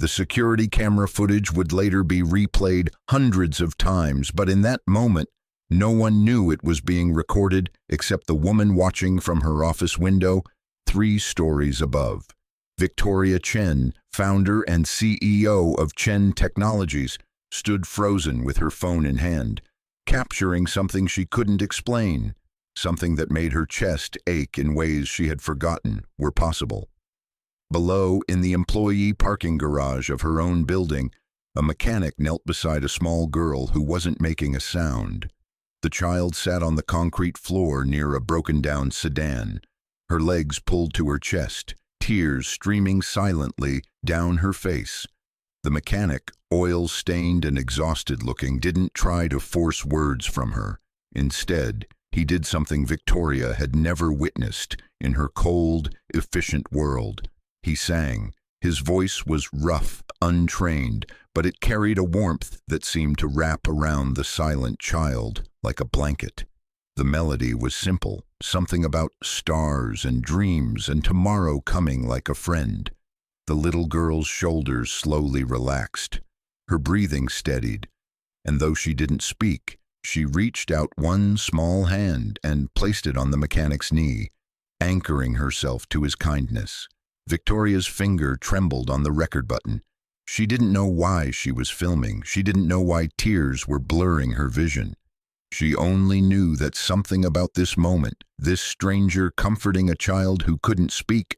The security camera footage would later be replayed hundreds of times, but in that moment, no one knew it was being recorded except the woman watching from her office window 3 stories above. Victoria Chen, founder and CEO of Chen Technologies, stood frozen with her phone in hand, capturing something she couldn't explain, something that made her chest ache in ways she had forgotten were possible. Below, in the employee parking garage of her own building, a mechanic knelt beside a small girl who wasn't making a sound. The child sat on the concrete floor near a broken-down sedan, her legs pulled to her chest, tears streaming silently down her face. The mechanic, oil-stained and exhausted-looking, didn't try to force words from her. Instead, he did something Victoria had never witnessed in her cold, efficient world. He sang. His voice was rough, untrained, but it carried a warmth that seemed to wrap around the silent child like a blanket. The melody was simple, something about stars and dreams and tomorrow coming like a friend. The little girl's shoulders slowly relaxed. Her breathing steadied, and though she didn't speak, she reached out one small hand and placed it on the mechanic's knee, anchoring herself to his kindness. Victoria's finger trembled on the record button. She didn't know why she was filming. She didn't know why tears were blurring her vision. She only knew that something about this moment, this stranger comforting a child who couldn't speak,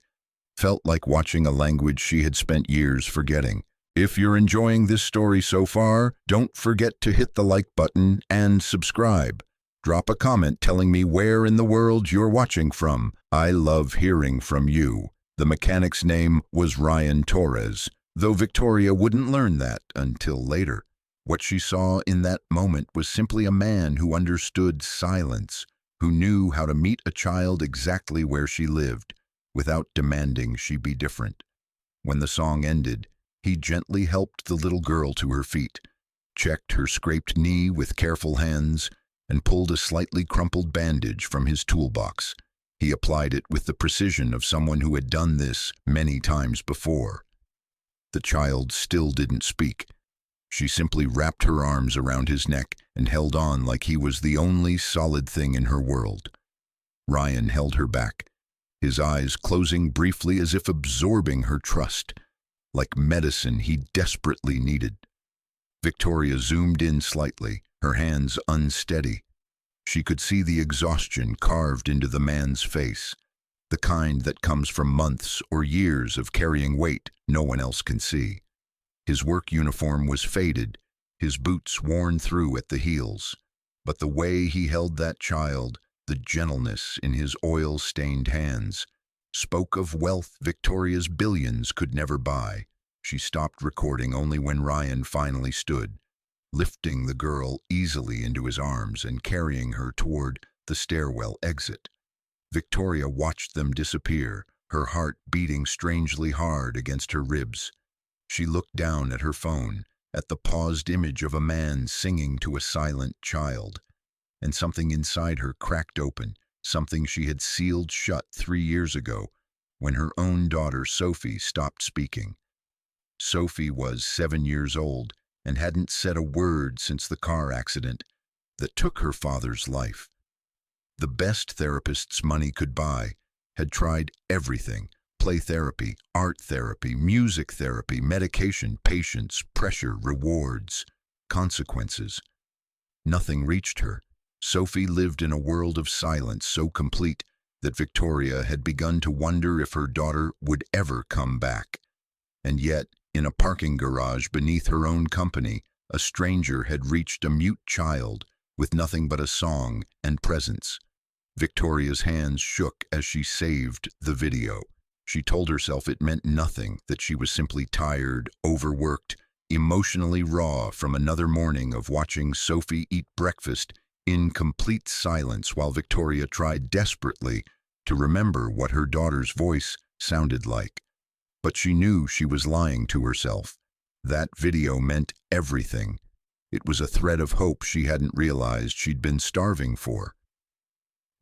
felt like watching a language she had spent years forgetting. If you're enjoying this story so far, don't forget to hit the like button and subscribe. Drop a comment telling me where in the world you're watching from. I love hearing from you. The mechanic's name was Ryan Torres, though Victoria wouldn't learn that until later. What she saw in that moment was simply a man who understood silence, who knew how to meet a child exactly where she lived, without demanding she be different. When the song ended, he gently helped the little girl to her feet, checked her scraped knee with careful hands, and pulled a slightly crumpled bandage from his toolbox. He applied it with the precision of someone who had done this many times before. The child still didn't speak. She simply wrapped her arms around his neck and held on like he was the only solid thing in her world. Ryan held her back, his eyes closing briefly as if absorbing her trust, like medicine he desperately needed. Victoria zoomed in slightly, her hands unsteady. She could see the exhaustion carved into the man's face, the kind that comes from months or years of carrying weight no one else can see. His work uniform was faded, his boots worn through at the heels, but the way he held that child, the gentleness in his oil-stained hands, spoke of wealth Victoria's billions could never buy. She stopped recording only when Ryan finally stood, lifting the girl easily into his arms and carrying her toward the stairwell exit. Victoria watched them disappear, her heart beating strangely hard against her ribs. She looked down at her phone, at the paused image of a man singing to a silent child, and something inside her cracked open, something she had sealed shut 3 years ago when her own daughter Sophie stopped speaking. Sophie was 7 years old and hadn't said a word since the car accident that took her father's life. The best therapists money could buy had tried everything: play therapy, art therapy, music therapy, medication, patience, pressure, rewards, consequences. Nothing reached her. Sophie lived in a world of silence so complete that Victoria had begun to wonder if her daughter would ever come back. And yet, in a parking garage beneath her own company, a stranger had reached a mute child with nothing but a song and presence. Victoria's hands shook as she saved the video. She told herself it meant nothing, that she was simply tired, overworked, emotionally raw from another morning of watching Sophie eat breakfast in complete silence while Victoria tried desperately to remember what her daughter's voice sounded like. But she knew she was lying to herself. That video meant everything. It was a thread of hope she hadn't realized she'd been starving for.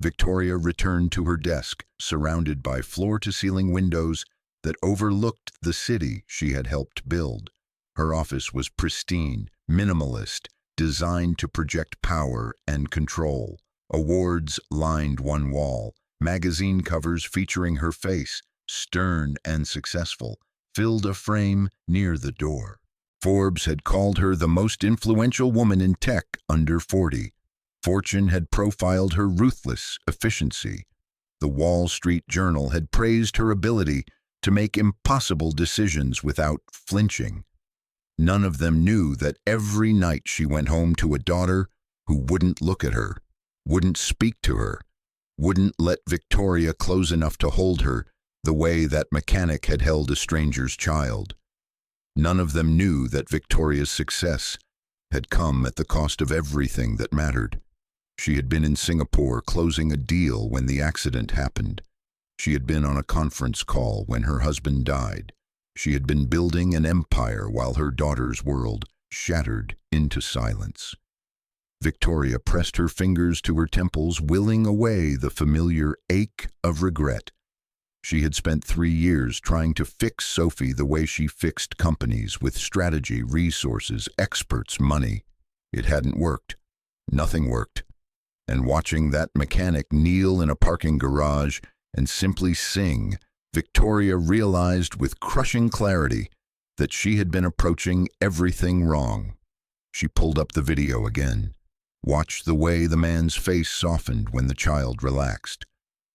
Victoria returned to her desk, surrounded by floor-to-ceiling windows that overlooked the city she had helped build. Her office was pristine, minimalist, designed to project power and control. Awards lined one wall. Magazine covers featuring her face, stern and successful, filled a frame near the door. Forbes had called her the most influential woman in tech under 40. Fortune had profiled her ruthless efficiency. The Wall Street Journal had praised her ability to make impossible decisions without flinching. None of them knew that every night she went home to a daughter who wouldn't look at her, wouldn't speak to her, wouldn't let Victoria close enough to hold her the way that mechanic had held a stranger's child. None of them knew that Victoria's success had come at the cost of everything that mattered. She had been in Singapore closing a deal when the accident happened. She had been on a conference call when her husband died. She had been building an empire while her daughter's world shattered into silence. Victoria pressed her fingers to her temples, willing away the familiar ache of regret. She had spent 3 years trying to fix Sophie the way she fixed companies, with strategy, resources, experts, money. It hadn't worked. Nothing worked. And watching that mechanic kneel in a parking garage and simply sing, Victoria realized with crushing clarity that she had been approaching everything wrong. She pulled up the video again, watched the way the man's face softened when the child relaxed,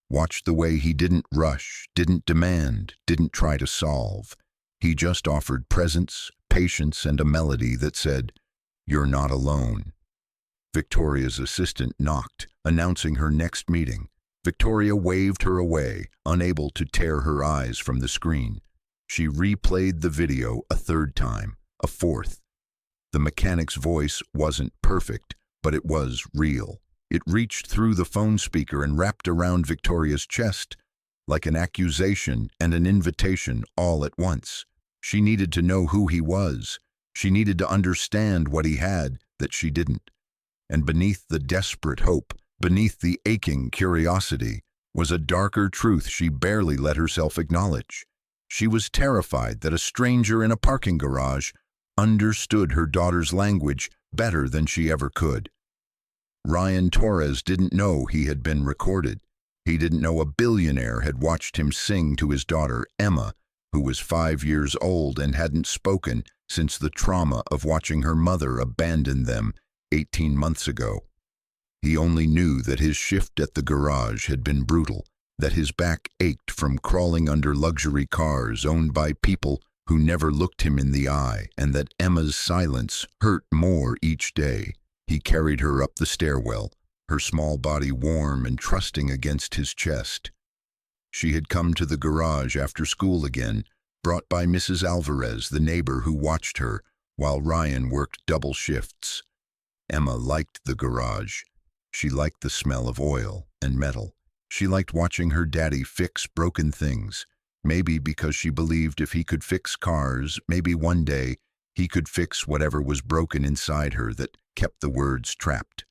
watched the way he didn't rush, didn't demand, didn't try to solve. He just offered presence, patience, and a melody that said, "You're not alone." Victoria's assistant knocked, announcing her next meeting. Victoria waved her away, unable to tear her eyes from the screen. She replayed the video a third time, a fourth. The mechanic's voice wasn't perfect, but it was real. It reached through the phone speaker and wrapped around Victoria's chest, like an accusation and an invitation all at once. She needed to know who he was. She needed to understand what he had that she didn't. And beneath the desperate hope, beneath the aching curiosity, was a darker truth she barely let herself acknowledge. She was terrified that a stranger in a parking garage understood her daughter's language better than she ever could. Ryan Torres didn't know he had been recorded. He didn't know a billionaire had watched him sing to his daughter, Emma, who was 5 years old and hadn't spoken since the trauma of watching her mother abandon them 18 months ago. He only knew that his shift at the garage had been brutal, that his back ached from crawling under luxury cars owned by people who never looked him in the eye, and that Emma's silence hurt more each day. He carried her up the stairwell, her small body warm and trusting against his chest. She had come to the garage after school again, brought by Mrs. Alvarez, the neighbor who watched her, while Ryan worked double shifts. Emma liked the garage. She liked the smell of oil and metal. She liked watching her daddy fix broken things, maybe because she believed if he could fix cars, maybe one day he could fix whatever was broken inside her that kept the words trapped.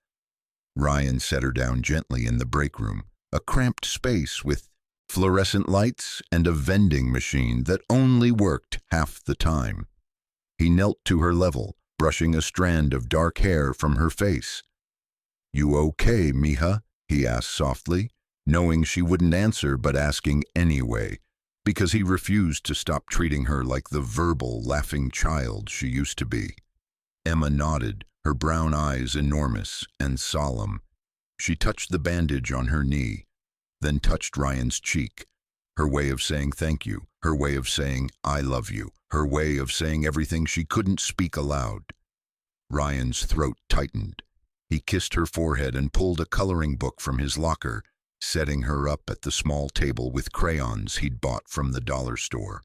Ryan set her down gently in the break room, a cramped space with fluorescent lights and a vending machine that only worked half the time. He knelt to her level, brushing a strand of dark hair from her face. "You okay, mija?" he asked softly, knowing she wouldn't answer but asking anyway, because he refused to stop treating her like the verbal, laughing child she used to be. Emma nodded, her brown eyes enormous and solemn. She touched the bandage on her knee, then touched Ryan's cheek. Her way of saying thank you, her way of saying I love you, her way of saying everything she couldn't speak aloud. Ryan's throat tightened. He kissed her forehead and pulled a coloring book from his locker, setting her up at the small table with crayons he'd bought from the dollar store.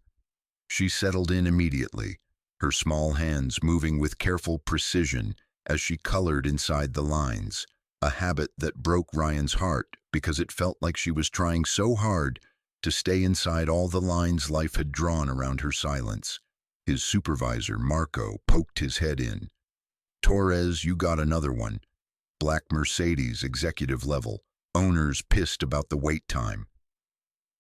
She settled in immediately, her small hands moving with careful precision as she colored inside the lines, a habit that broke Ryan's heart because it felt like she was trying so hard to stay inside all the lines life had drawn around her silence. His supervisor, Marco, poked his head in. "Torres, you got another one. Black Mercedes, executive level. Owners pissed about the wait time."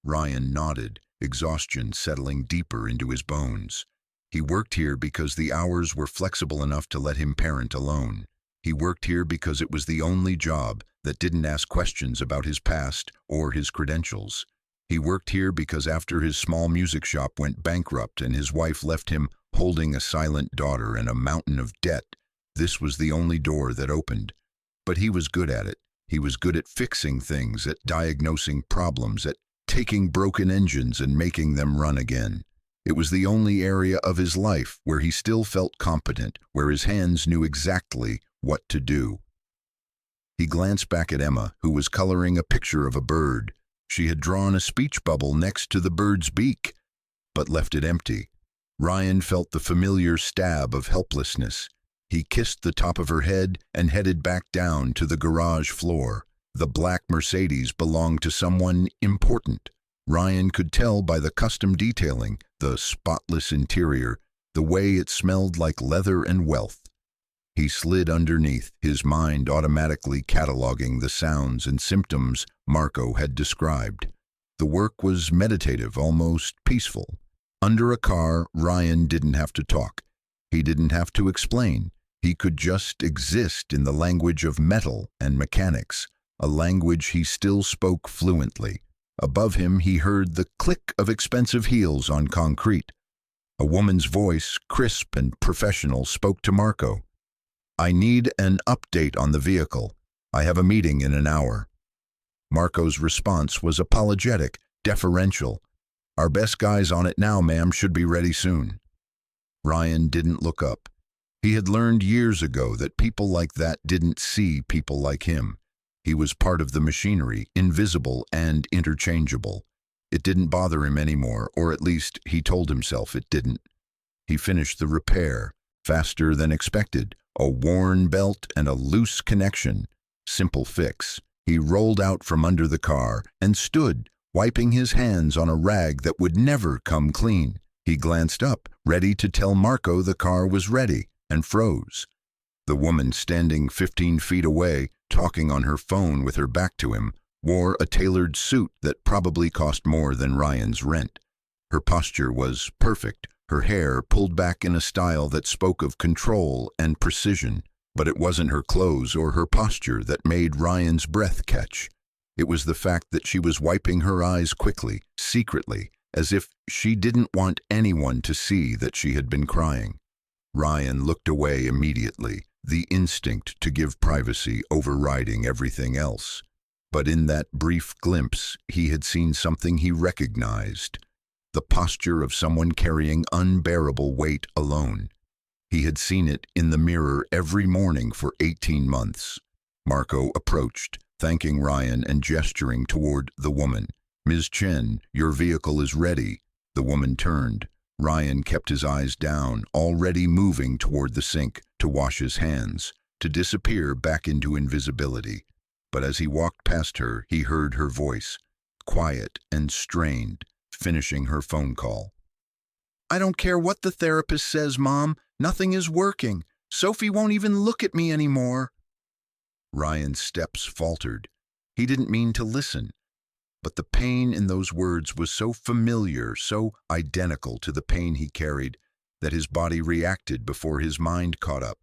Ryan nodded, exhaustion settling deeper into his bones. He worked here because the hours were flexible enough to let him parent alone. He worked here because it was the only job that didn't ask questions about his past or his credentials. He worked here because after his small music shop went bankrupt and his wife left him holding a silent daughter and a mountain of debt, this was the only door that opened. But he was good at it. He was good at fixing things, at diagnosing problems, at taking broken engines and making them run again. It was the only area of his life where he still felt competent, where his hands knew exactly what to do. He glanced back at Emma, who was coloring a picture of a bird. She had drawn a speech bubble next to the bird's beak, but left it empty. Ryan felt the familiar stab of helplessness. He kissed the top of her head and headed back down to the garage floor. The black Mercedes belonged to someone important. Ryan could tell by the custom detailing, the spotless interior, the way it smelled like leather and wealth. He slid underneath, his mind automatically cataloging the sounds and symptoms Marco had described. The work was meditative, almost peaceful. Under a car, Ryan didn't have to talk. He didn't have to explain. He could just exist in the language of metal and mechanics, a language he still spoke fluently. Above him, he heard the click of expensive heels on concrete. A woman's voice, crisp and professional, spoke to Marco. "I need an update on the vehicle. I have a meeting in an hour." Marco's response was apologetic, deferential. "Our best guy's on it now, ma'am, should be ready soon." Ryan didn't look up. He had learned years ago that people like that didn't see people like him. He was part of the machinery, invisible and interchangeable. It didn't bother him anymore, or at least he told himself it didn't. He finished the repair, faster than expected. A worn belt and a loose connection. Simple fix. He rolled out from under the car and stood, wiping his hands on a rag that would never come clean. He glanced up, ready to tell Marco the car was ready, and froze. The woman standing 15 feet away, talking on her phone with her back to him, wore a tailored suit that probably cost more than Ryan's rent. Her posture was perfect, her hair pulled back in a style that spoke of control and precision. But it wasn't her clothes or her posture that made Ryan's breath catch. It was the fact that she was wiping her eyes quickly, secretly, as if she didn't want anyone to see that she had been crying. Ryan looked away immediately, the instinct to give privacy overriding everything else. But in that brief glimpse, he had seen something he recognized. The posture of someone carrying unbearable weight alone. He had seen it in the mirror every morning for 18 months. Marco approached, thanking Ryan and gesturing toward the woman. "Ms. Chen, your vehicle is ready." The woman turned. Ryan kept his eyes down, already moving toward the sink to wash his hands, to disappear back into invisibility. But as he walked past her, he heard her voice, quiet and strained, finishing her phone call. "I don't care what the therapist says, Mom. Nothing is working. Sophie won't even look at me anymore." Ryan's steps faltered. He didn't mean to listen, but the pain in those words was so familiar, so identical to the pain he carried, that his body reacted before his mind caught up.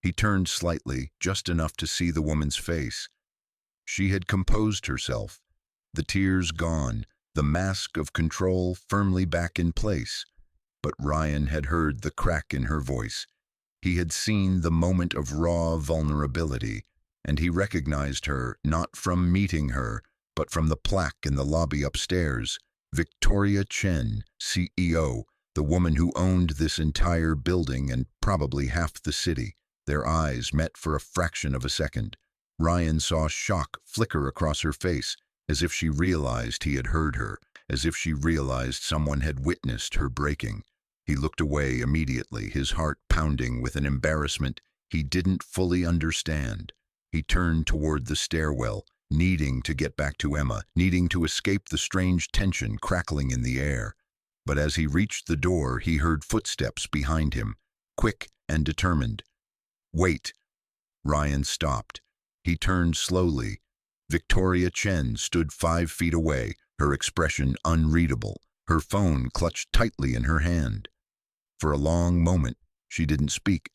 He turned slightly, just enough to see the woman's face. She had composed herself, the tears gone, the mask of control firmly back in place. But Ryan had heard the crack in her voice. He had seen the moment of raw vulnerability, and he recognized her not from meeting her, but from the plaque in the lobby upstairs. Victoria Chen, CEO, the woman who owned this entire building and probably half the city. Their eyes met for a fraction of a second. Ryan saw shock flicker across her face, as if she realized he had heard her, as if she realized someone had witnessed her breaking. He looked away immediately, his heart pounding with an embarrassment he didn't fully understand. He turned toward the stairwell, needing to get back to Emma, needing to escape the strange tension crackling in the air. But as he reached the door, he heard footsteps behind him, quick and determined. "Wait." Ryan stopped. He turned slowly. Victoria Chen stood 5 feet away, her expression unreadable, her phone clutched tightly in her hand. For a long moment, she didn't speak.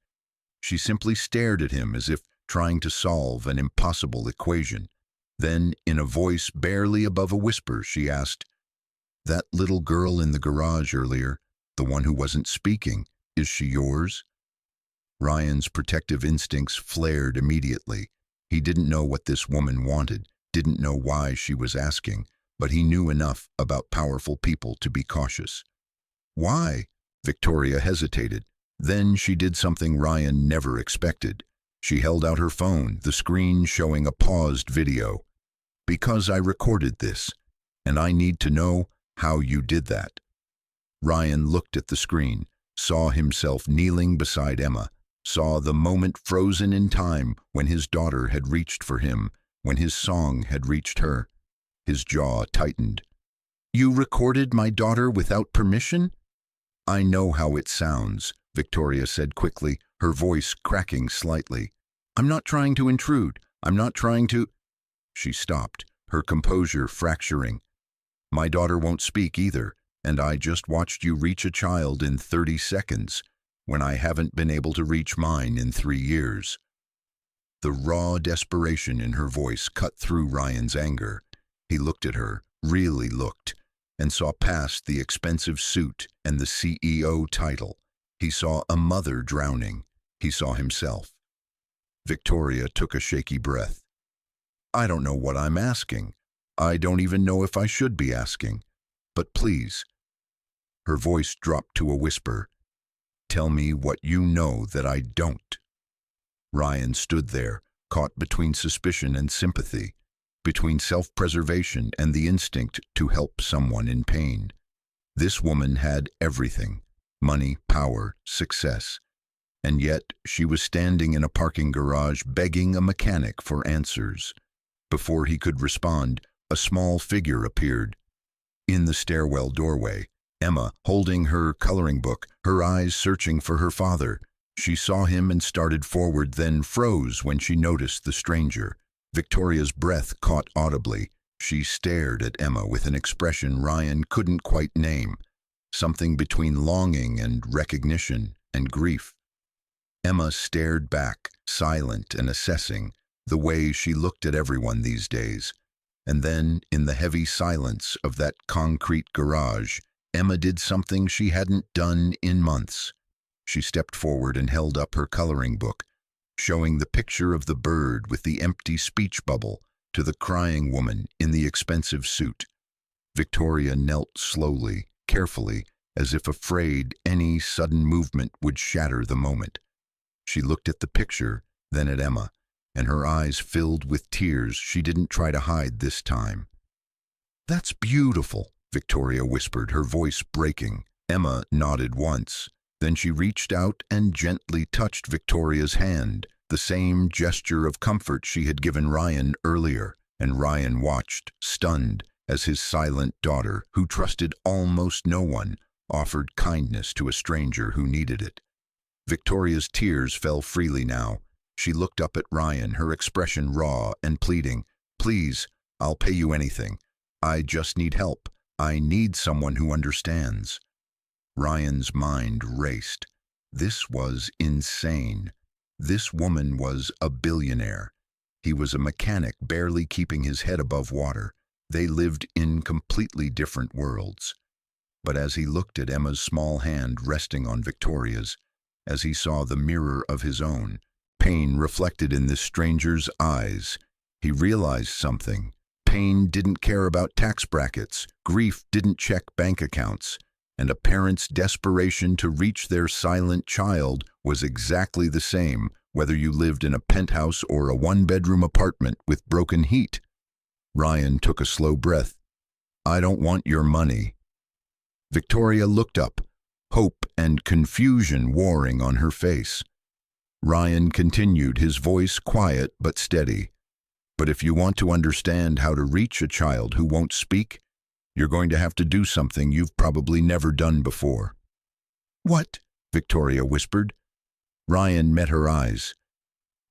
She simply stared at him as if trying to solve an impossible equation. Then, in a voice barely above a whisper, she asked, "That little girl in the garage earlier, the one who wasn't speaking, is she yours?" Ryan's protective instincts flared immediately. He didn't know what this woman wanted, didn't know why she was asking, but he knew enough about powerful people to be cautious. "Why?" Victoria hesitated. Then she did something Ryan never expected. She held out her phone, the screen showing a paused video. "Because I recorded this, and I need to know how you did that." Ryan looked at the screen, saw himself kneeling beside Emma, saw the moment frozen in time when his daughter had reached for him, when his song had reached her. His jaw tightened. "You recorded my daughter without permission?" "I know how it sounds," Victoria said quickly, her voice cracking slightly. "I'm not trying to intrude. I'm not trying to—" She stopped, her composure fracturing. "My daughter won't speak either, and I just watched you reach a child in 30 seconds, when I haven't been able to reach mine in 3 years. The raw desperation in her voice cut through Ryan's anger. He looked at her, really looked, and saw past the expensive suit and the CEO title. He saw a mother drowning. He saw himself. Victoria took a shaky breath. "I don't know what I'm asking. I don't even know if I should be asking. But please." Her voice dropped to a whisper. "Tell me what you know that I don't." Ryan stood there, caught between suspicion and sympathy, between self-preservation and the instinct to help someone in pain. This woman had everything: money, power, success. And yet she was standing in a parking garage begging a mechanic for answers. Before he could respond, a small figure appeared. In the stairwell doorway, Emma, holding her coloring book, her eyes searching for her father. She saw him and started forward, then froze when she noticed the stranger. Victoria's breath caught audibly. She stared at Emma with an expression Ryan couldn't quite name, something between longing and recognition and grief. Emma stared back, silent and assessing, the way she looked at everyone these days. And then, in the heavy silence of that concrete garage, Emma did something she hadn't done in months. She stepped forward and held up her coloring book, showing the picture of the bird with the empty speech bubble to the crying woman in the expensive suit. Victoria knelt slowly, carefully, as if afraid any sudden movement would shatter the moment. She looked at the picture, then at Emma, and her eyes filled with tears she didn't try to hide this time. "That's beautiful," Victoria whispered, her voice breaking. Emma nodded once. Then she reached out and gently touched Victoria's hand, the same gesture of comfort she had given Ryan earlier, and Ryan watched, stunned, as his silent daughter, who trusted almost no one, offered kindness to a stranger who needed it. Victoria's tears fell freely now. She looked up at Ryan, her expression raw and pleading. "Please, I'll pay you anything. I just need help. I need someone who understands." Ryan's mind raced. This was insane. This woman was a billionaire. He was a mechanic barely keeping his head above water. They lived in completely different worlds. But as he looked at Emma's small hand resting on Victoria's, as he saw the mirror of his own, pain reflected in this stranger's eyes, he realized something. Pain didn't care about tax brackets, grief didn't check bank accounts, and a parent's desperation to reach their silent child was exactly the same, whether you lived in a penthouse or a one-bedroom apartment with broken heat. Ryan took a slow breath. "I don't want your money." Victoria looked up, hope and confusion warring on her face. Ryan continued, his voice quiet but steady. "But if you want to understand how to reach a child who won't speak, you're going to have to do something you've probably never done before." "What?" Victoria whispered. Ryan met her eyes.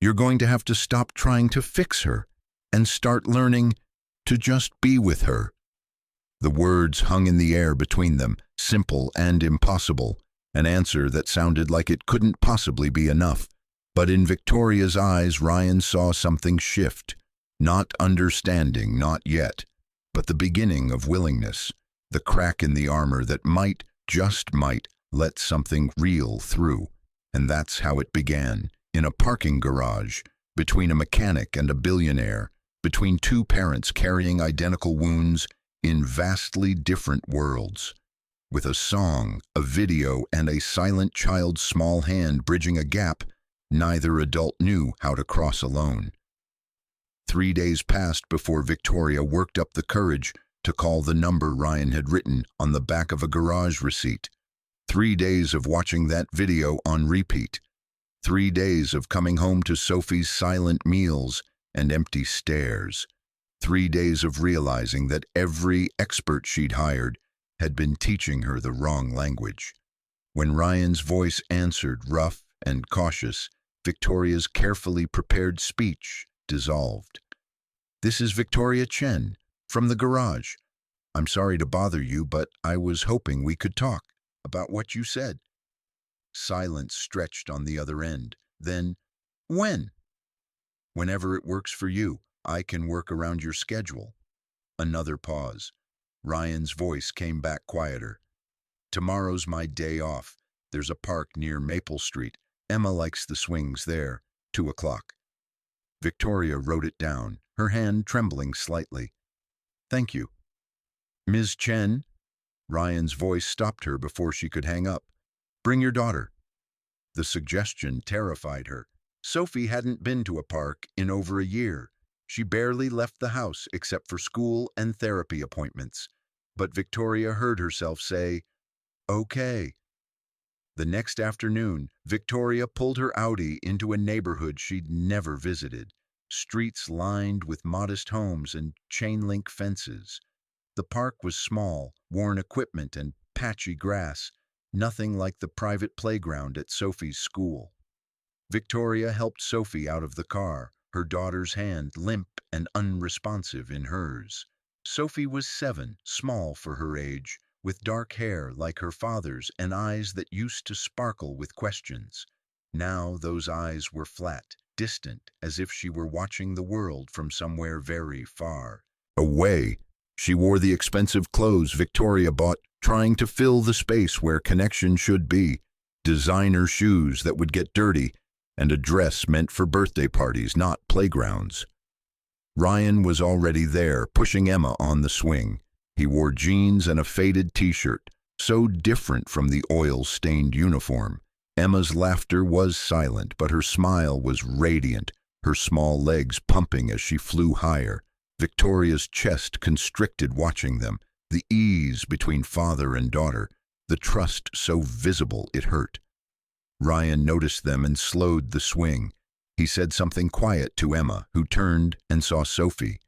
"You're going to have to stop trying to fix her and start learning to just be with her." The words hung in the air between them, simple and impossible, an answer that sounded like it couldn't possibly be enough. But in Victoria's eyes, Ryan saw something shift. Not understanding, not yet, but the beginning of willingness, the crack in the armor that might, just might, let something real through. And that's how it began, in a parking garage, between a mechanic and a billionaire, between two parents carrying identical wounds in vastly different worlds. With a song, a video, and a silent child's small hand bridging a gap neither adult knew how to cross alone. 3 days passed before Victoria worked up the courage to call the number Ryan had written on the back of a garage receipt. 3 days of watching that video on repeat. 3 days of coming home to Sophie's silent meals and empty stares. 3 days of realizing that every expert she'd hired had been teaching her the wrong language. When Ryan's voice answered, rough and cautious, Victoria's carefully prepared speech dissolved. "This is Victoria Chen, from the garage. I'm sorry to bother you, but I was hoping we could talk about what you said." Silence stretched on the other end. Then, "When?" "Whenever it works for you. I can work around your schedule." Another pause. Ryan's voice came back quieter. "Tomorrow's my day off. There's a park near Maple Street. Emma likes the swings there. 2 o'clock. Victoria wrote it down, her hand trembling slightly. "Thank you." "Ms. Chen?" Ryan's voice stopped her before she could hang up. "Bring your daughter." The suggestion terrified her. Sophie hadn't been to a park in over a year. She barely left the house except for school and therapy appointments. But Victoria heard herself say, "Okay." The next afternoon, Victoria pulled her Audi into a neighborhood she'd never visited. Streets lined with modest homes and chain-link fences. The park was small, worn equipment and patchy grass, nothing like the private playground at Sophie's school. Victoria helped Sophie out of the car, her daughter's hand limp and unresponsive in hers. Sophie was 7, small for her age, with dark hair like her father's and eyes that used to sparkle with questions. Now those eyes were flat, distant, as if she were watching the world from somewhere very far away. She wore the expensive clothes Victoria bought, trying to fill the space where connection should be. Designer shoes that would get dirty, and a dress meant for birthday parties, not playgrounds. Ryan was already there, pushing Emma on the swing. He wore jeans and a faded t-shirt, so different from the oil-stained uniform. Emma's laughter was silent, but her smile was radiant, her small legs pumping as she flew higher. Victoria's chest constricted watching them, the ease between father and daughter, the trust so visible it hurt. Ryan noticed them and slowed the swing. He said something quiet to Emma, who turned and saw Sophie.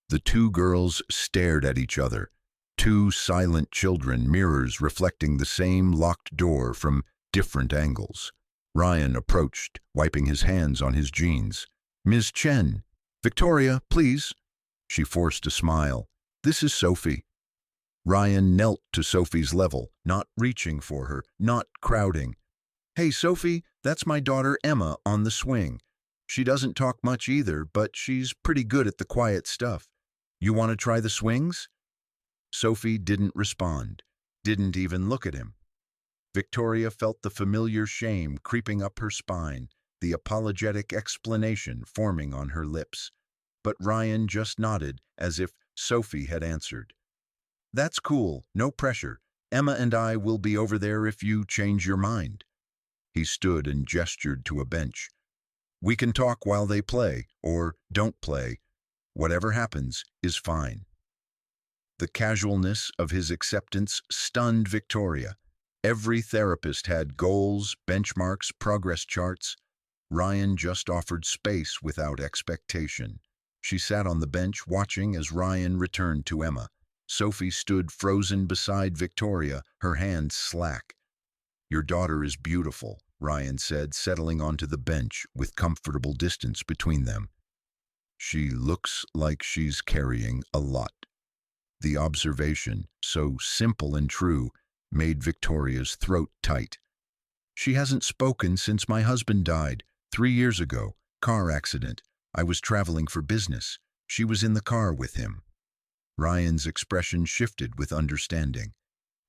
The two girls stared at each other. Two silent children, mirrors reflecting the same locked door from different angles. Ryan approached, wiping his hands on his jeans. "Ms. Chen." "Victoria, please." She forced a smile. "This is Sophie." Ryan knelt to Sophie's level, not reaching for her, not crowding. "Hey, Sophie, that's my daughter Emma on the swing. She doesn't talk much either, but she's pretty good at the quiet stuff. You want to try the swings?" Sophie didn't respond, didn't even look at him. Victoria felt the familiar shame creeping up her spine, the apologetic explanation forming on her lips. But Ryan just nodded as if Sophie had answered. "That's cool, no pressure. Emma and I will be over there if you change your mind." He stood and gestured to a bench. "We can talk while they play, or don't play. Whatever happens is fine." The casualness of his acceptance stunned Victoria. Every therapist had goals, benchmarks, progress charts. Ryan just offered space without expectation. She sat on the bench watching as Ryan returned to Emma. Sophie stood frozen beside Victoria, her hands slack. "Your daughter is beautiful," Ryan said, settling onto the bench with comfortable distance between them. "She looks like she's carrying a lot." The observation, so simple and true, made Victoria's throat tight. She hasn't spoken since my husband died, 3 years ago. Car accident. I was traveling for business. She was in the car with him. Ryan's expression shifted with understanding.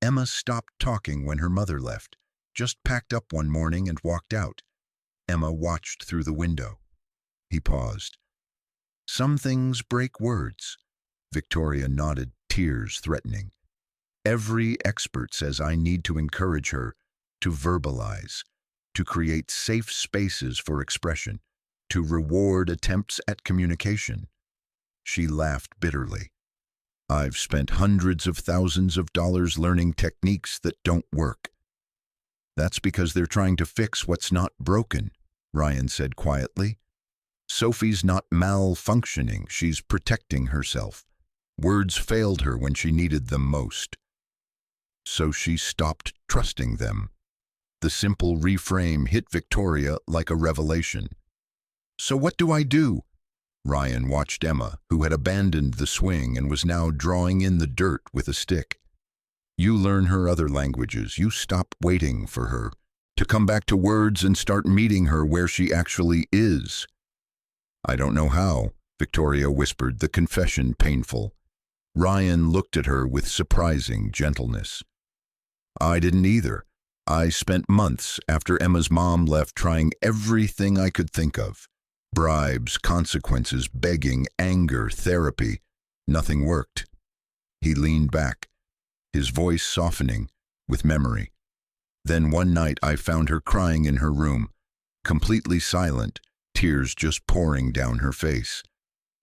Emma stopped talking when her mother left, just packed up one morning and walked out. Emma watched through the window. He paused. Some things break words. Victoria nodded, tears threatening. Every expert says I need to encourage her to verbalize, to create safe spaces for expression, to reward attempts at communication. She laughed bitterly. I've spent hundreds of thousands of dollars learning techniques that don't work. That's because they're trying to fix what's not broken, Ryan said quietly. Sophie's not malfunctioning, she's protecting herself. Words failed her when she needed them most. So she stopped trusting them. The simple reframe hit Victoria like a revelation. So what do I do? Ryan watched Emma, who had abandoned the swing and was now drawing in the dirt with a stick. You learn her other languages. You stop waiting for her to come back to words and start meeting her where she actually is. I don't know how, Victoria whispered, the confession painful. Ryan looked at her with surprising gentleness. I didn't either. I spent months after Emma's mom left trying everything I could think of. Bribes, consequences, begging, anger, therapy. Nothing worked. He leaned back, his voice softening with memory. Then one night I found her crying in her room, completely silent, tears just pouring down her face.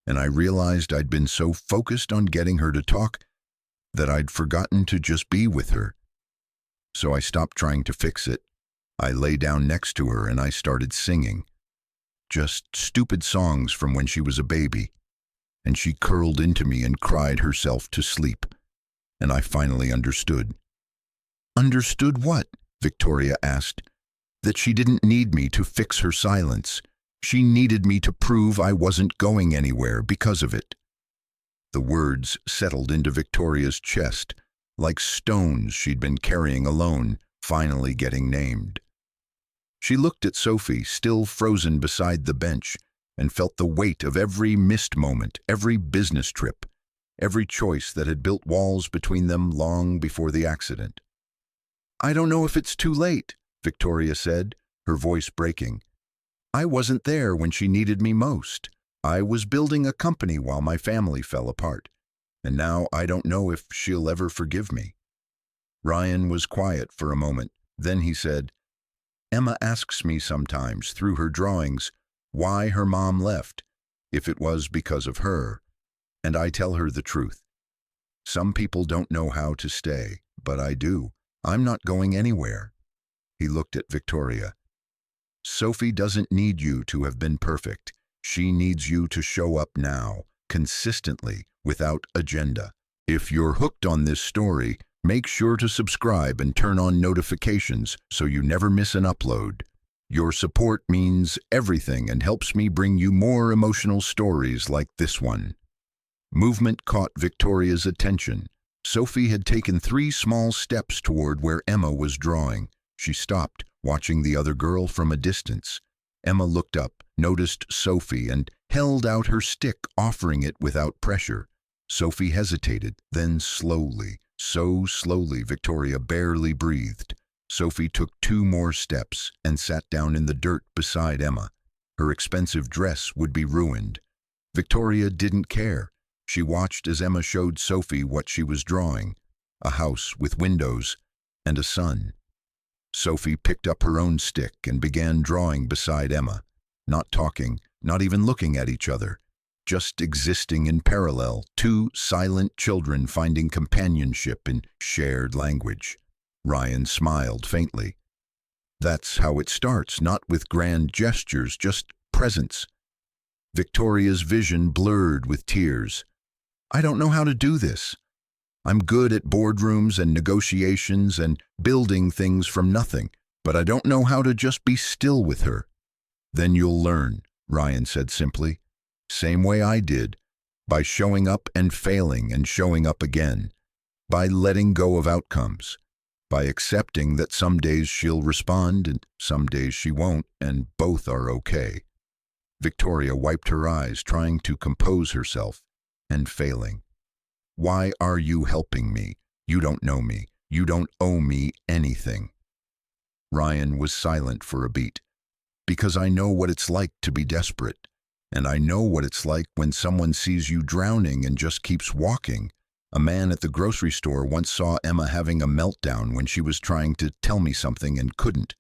And I realized I'd been so focused on getting her to talk that I'd forgotten to just be with her. So I stopped trying to fix it. I lay down next to her and I started singing. Just stupid songs from when she was a baby. And she curled into me and cried herself to sleep. And I finally understood. Understood what? Victoria asked. That she didn't need me to fix her silence. She needed me to prove I wasn't going anywhere because of it. The words settled into Victoria's chest, like stones she'd been carrying alone, finally getting named. She looked at Sophie, still frozen beside the bench, and felt the weight of every missed moment, every business trip, every choice that had built walls between them long before the accident. I don't know if it's too late, Victoria said, her voice breaking. I wasn't there when she needed me most. I was building a company while my family fell apart, and now I don't know if she'll ever forgive me. Ryan was quiet for a moment. Then he said, Emma asks me sometimes, through her drawings, why her mom left, if it was because of her, and I tell her the truth. Some people don't know how to stay, but I do. I'm not going anywhere. He looked at Victoria. Sophie doesn't need you to have been perfect. She needs you to show up now, consistently, without agenda. If you're hooked on this story, make sure to subscribe and turn on notifications so you never miss an upload. Your support means everything and helps me bring you more emotional stories like this one. Movement caught Victoria's attention. Sophie had taken 3 small steps toward where Emma was drawing. She stopped, watching the other girl from a distance. Emma looked up, noticed Sophie, and held out her stick, offering it without pressure. Sophie hesitated, then slowly, so slowly Victoria barely breathed. Sophie took 2 more steps and sat down in the dirt beside Emma. Her expensive dress would be ruined. Victoria didn't care. She watched as Emma showed Sophie what she was drawing, a house with windows and a sun. Sophie picked up her own stick and began drawing beside Emma, not talking, not even looking at each other, just existing in parallel, 2 silent children finding companionship in shared language. Ryan smiled faintly. That's how it starts, not with grand gestures, just presence. Victoria's vision blurred with tears. I don't know how to do this. I'm good at boardrooms and negotiations and building things from nothing, but I don't know how to just be still with her. Then you'll learn, Ryan said simply. Same way I did. by showing up and failing and showing up again, by letting go of outcomes, by accepting that some days she'll respond and some days she won't, and both are okay. Victoria wiped her eyes, trying to compose herself, and failing. Why are you helping me? You don't know me. You don't owe me anything. Ryan was silent for a beat. Because I know what it's like to be desperate, and I know what it's like when someone sees you drowning and just keeps walking. A man at the grocery store once saw Emma having a meltdown when she was trying to tell me something and couldn't.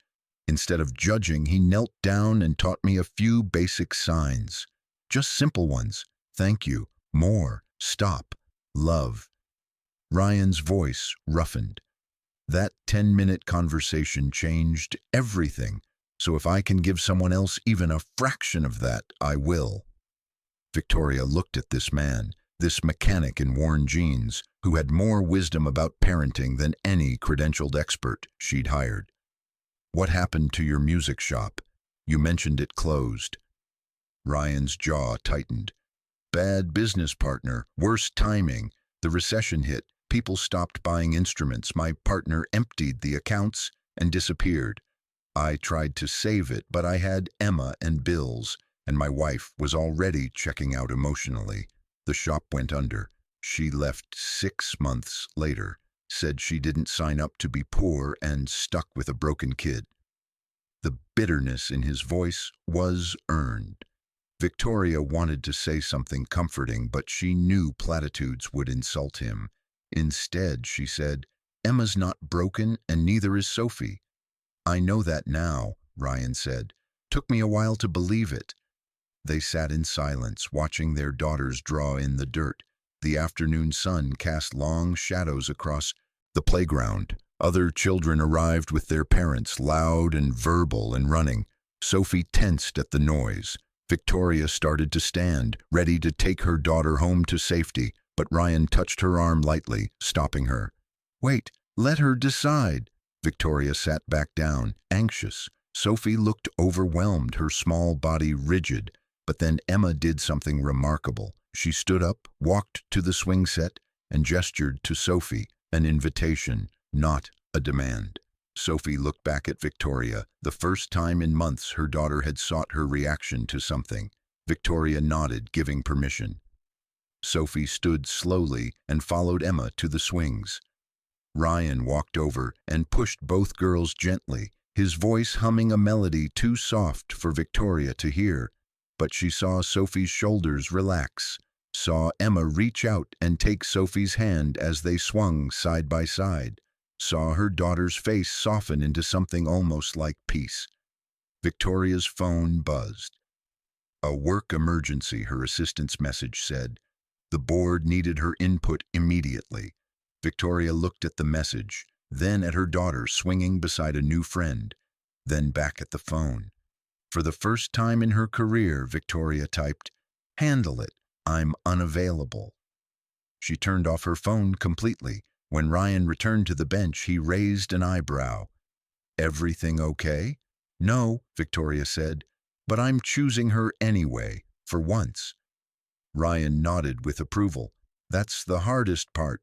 Instead of judging, he knelt down and taught me a few basic signs. Just simple ones. Thank you. More. Stop. Love. Ryan's voice roughened. That 10-minute conversation changed everything. So if I can give someone else even a fraction of that, I will. Victoria looked at this man, this mechanic in worn jeans, who had more wisdom about parenting than any credentialed expert she'd hired. What happened to your music shop? You mentioned it closed. Ryan's jaw tightened. Bad business partner, worst timing. The recession hit. People stopped buying instruments. My partner emptied the accounts and disappeared. I tried to save it, but I had Emma and bills, and my wife was already checking out emotionally. The shop went under. She left 6 months later, said she didn't sign up to be poor and stuck with a broken kid. The bitterness in his voice was earned. Victoria wanted to say something comforting, but she knew platitudes would insult him. Instead, she said, Emma's not broken, and neither is Sophie. I know that now, Ryan said. Took me a while to believe it. They sat in silence, watching their daughters draw in the dirt. The afternoon sun cast long shadows across the playground. Other children arrived with their parents, loud and verbal and running. Sophie tensed at the noise. Victoria started to stand, ready to take her daughter home to safety, but Ryan touched her arm lightly, stopping her. Wait, let her decide. Victoria sat back down, anxious. Sophie looked overwhelmed, her small body rigid. But then Emma did something remarkable. She stood up, walked to the swing set, and gestured to Sophie, an invitation, not a demand. Sophie looked back at Victoria, the first time in months her daughter had sought her reaction to something. Victoria nodded, giving permission. Sophie stood slowly and followed Emma to the swings. Ryan walked over and pushed both girls gently, his voice humming a melody too soft for Victoria to hear. But she saw Sophie's shoulders relax, saw Emma reach out and take Sophie's hand as they swung side by side, saw her daughter's face soften into something almost like peace. Victoria's phone buzzed. A work emergency, her assistant's message said. The board needed her input immediately. Victoria looked at the message, then at her daughter swinging beside a new friend, then back at the phone. For the first time in her career, Victoria typed, "Handle it, I'm unavailable." She turned off her phone completely. When Ryan returned to the bench, he raised an eyebrow. "Everything okay?" "No," Victoria said, "but I'm choosing her anyway, for once." Ryan nodded with approval. "That's the hardest part.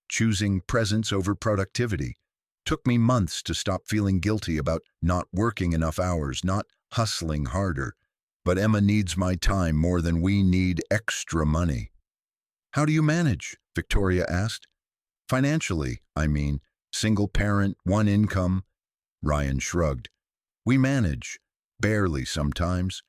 Choosing presence over productivity. Took me months to stop feeling guilty about not working enough hours, not hustling harder. But Emma needs my time more than we need extra money." "How do you manage?" Victoria asked. "Financially, I mean. Single parent, one income." Ryan shrugged. "We manage. Barely sometimes.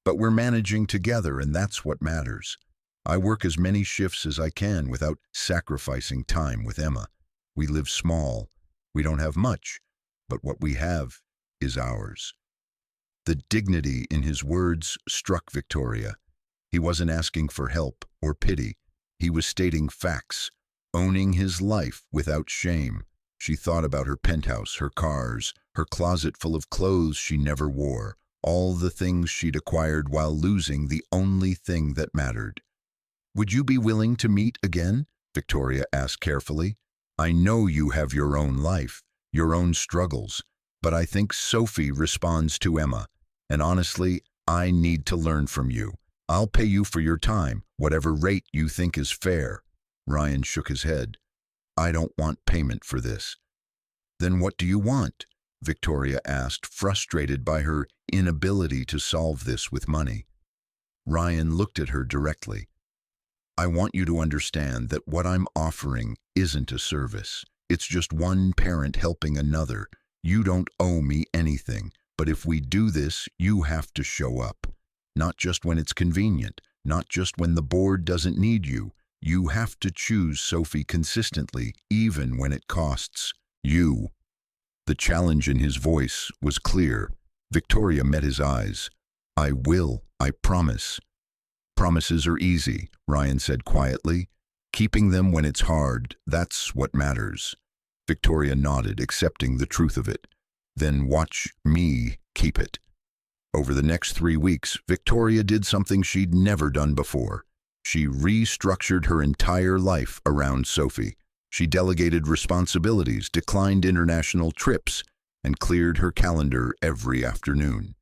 But we're managing together, and that's what matters. I work as many shifts as I can without sacrificing time with Emma. We live small. We don't have much, but what we have is ours." The dignity in his words struck Victoria. He wasn't asking for help or pity. He was stating facts, owning his life without shame. She thought about her penthouse, her cars, her closet full of clothes she never wore, all the things she'd acquired while losing the only thing that mattered. "Would you be willing to meet again?" Victoria asked carefully. "I know you have your own life, your own struggles, but I think Sophie responds to Emma. And honestly, I need to learn from you. I'll pay you for your time, whatever rate you think is fair. Ryan shook his head. I don't want payment for this. Then what do you want? Victoria asked, frustrated by her inability to solve this with money. Ryan looked at her directly. I want you to understand that what I'm offering isn't a service. It's just one parent helping another. You don't owe me anything, but if we do this, you have to show up. Not just when it's convenient, not just when the board doesn't need you. You have to choose Sophie consistently, even when it costs you. The challenge in his voice was clear. Victoria met his eyes. I will, I promise. Promises are easy, Ryan said quietly. Keeping them when it's hard, that's what matters. Victoria nodded, accepting the truth of it. Then watch me keep it. Over the next 3 weeks, Victoria did something she'd never done before. She restructured her entire life around Sophie. She delegated responsibilities, declined international trips, and cleared her calendar every afternoon.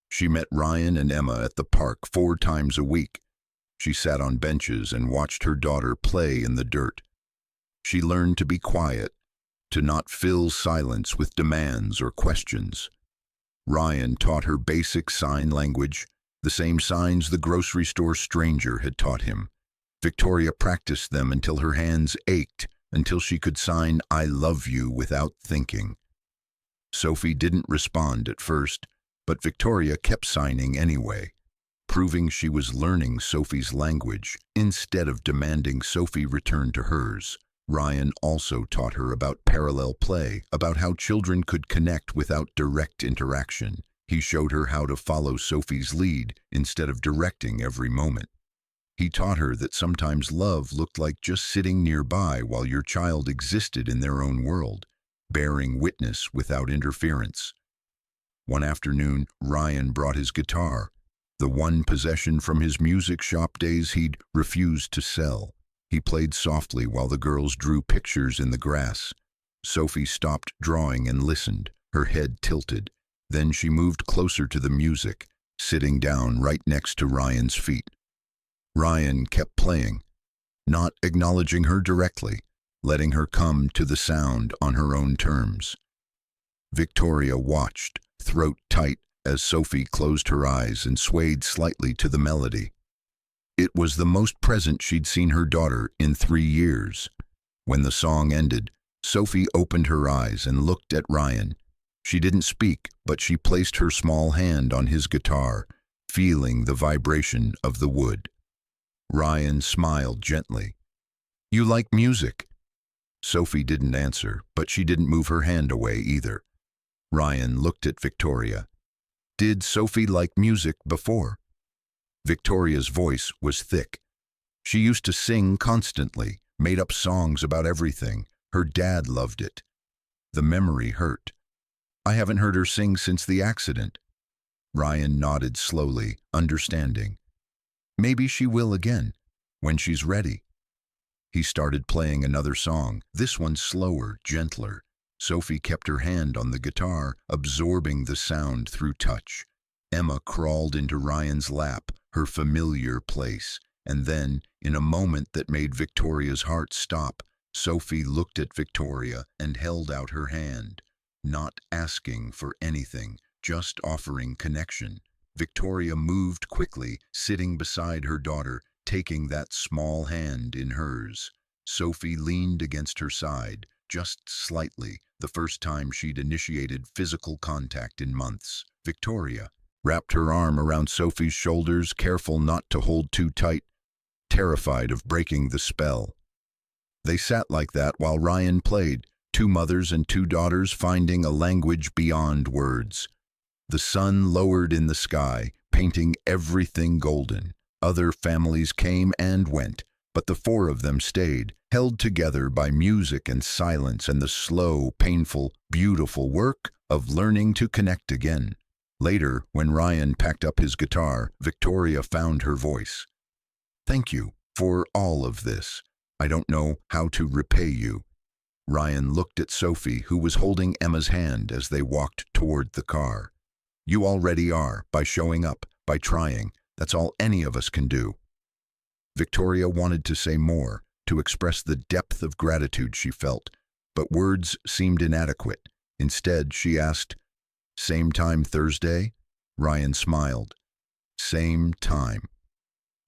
She met Ryan and Emma at the park 4 times a week. She sat on benches and watched her daughter play in the dirt. She learned to be quiet, to not fill silence with demands or questions. Ryan taught her basic sign language, the same signs the grocery store stranger had taught him. Victoria practiced them until her hands ached, until she could sign I love you without thinking. Sophie didn't respond at first, but Victoria kept signing anyway, proving she was learning Sophie's language instead of demanding Sophie return to hers. Ryan also taught her about parallel play, about how children could connect without direct interaction. He showed her how to follow Sophie's lead instead of directing every moment. He taught her that sometimes love looked like just sitting nearby while your child existed in their own world, bearing witness without interference. One afternoon, Ryan brought his guitar, the one possession from his music shop days he'd refused to sell. He played softly while the girls drew pictures in the grass. Sophie stopped drawing and listened, her head tilted. Then she moved closer to the music, sitting down right next to Ryan's feet. Ryan kept playing, not acknowledging her directly, letting her come to the sound on her own terms. Victoria watched, throat tight, as Sophie closed her eyes and swayed slightly to the melody. It was the most present she'd seen her daughter in 3 years. When the song ended, Sophie opened her eyes and looked at Ryan. She didn't speak, but she placed her small hand on his guitar, feeling the vibration of the wood. Ryan smiled gently. You like music? Sophie didn't answer, but she didn't move her hand away either. Ryan looked at Victoria. Did Sophie like music before? Victoria's voice was thick. She used to sing constantly, made up songs about everything. Her dad loved it. The memory hurt. I haven't heard her sing since the accident. Ryan nodded slowly, understanding. Maybe she will again, when she's ready. He started playing another song, this one slower, gentler. Sophie kept her hand on the guitar, absorbing the sound through touch. Emma crawled into Ryan's lap, her familiar place, and then, in a moment that made Victoria's heart stop, Sophie looked at Victoria and held out her hand, not asking for anything, just offering connection. Victoria moved quickly, sitting beside her daughter, taking that small hand in hers. Sophie leaned against her side, just slightly, the first time she'd initiated physical contact in months. Victoria wrapped her arm around Sophie's shoulders, careful not to hold too tight, terrified of breaking the spell. They sat like that while Ryan played, 2 mothers and 2 daughters finding a language beyond words. The sun lowered in the sky, painting everything golden. Other families came and went, but the 4 of them stayed, held together by music and silence and the slow, painful, beautiful work of learning to connect again. Later, when Ryan packed up his guitar, Victoria found her voice. Thank you for all of this. I don't know how to repay you. Ryan looked at Sophie, who was holding Emma's hand as they walked toward the car. You already are, by showing up, by trying. That's all any of us can do." Victoria wanted to say more, to express the depth of gratitude she felt, but words seemed inadequate. Instead, she asked, "Same time Thursday?" Ryan smiled. "Same time."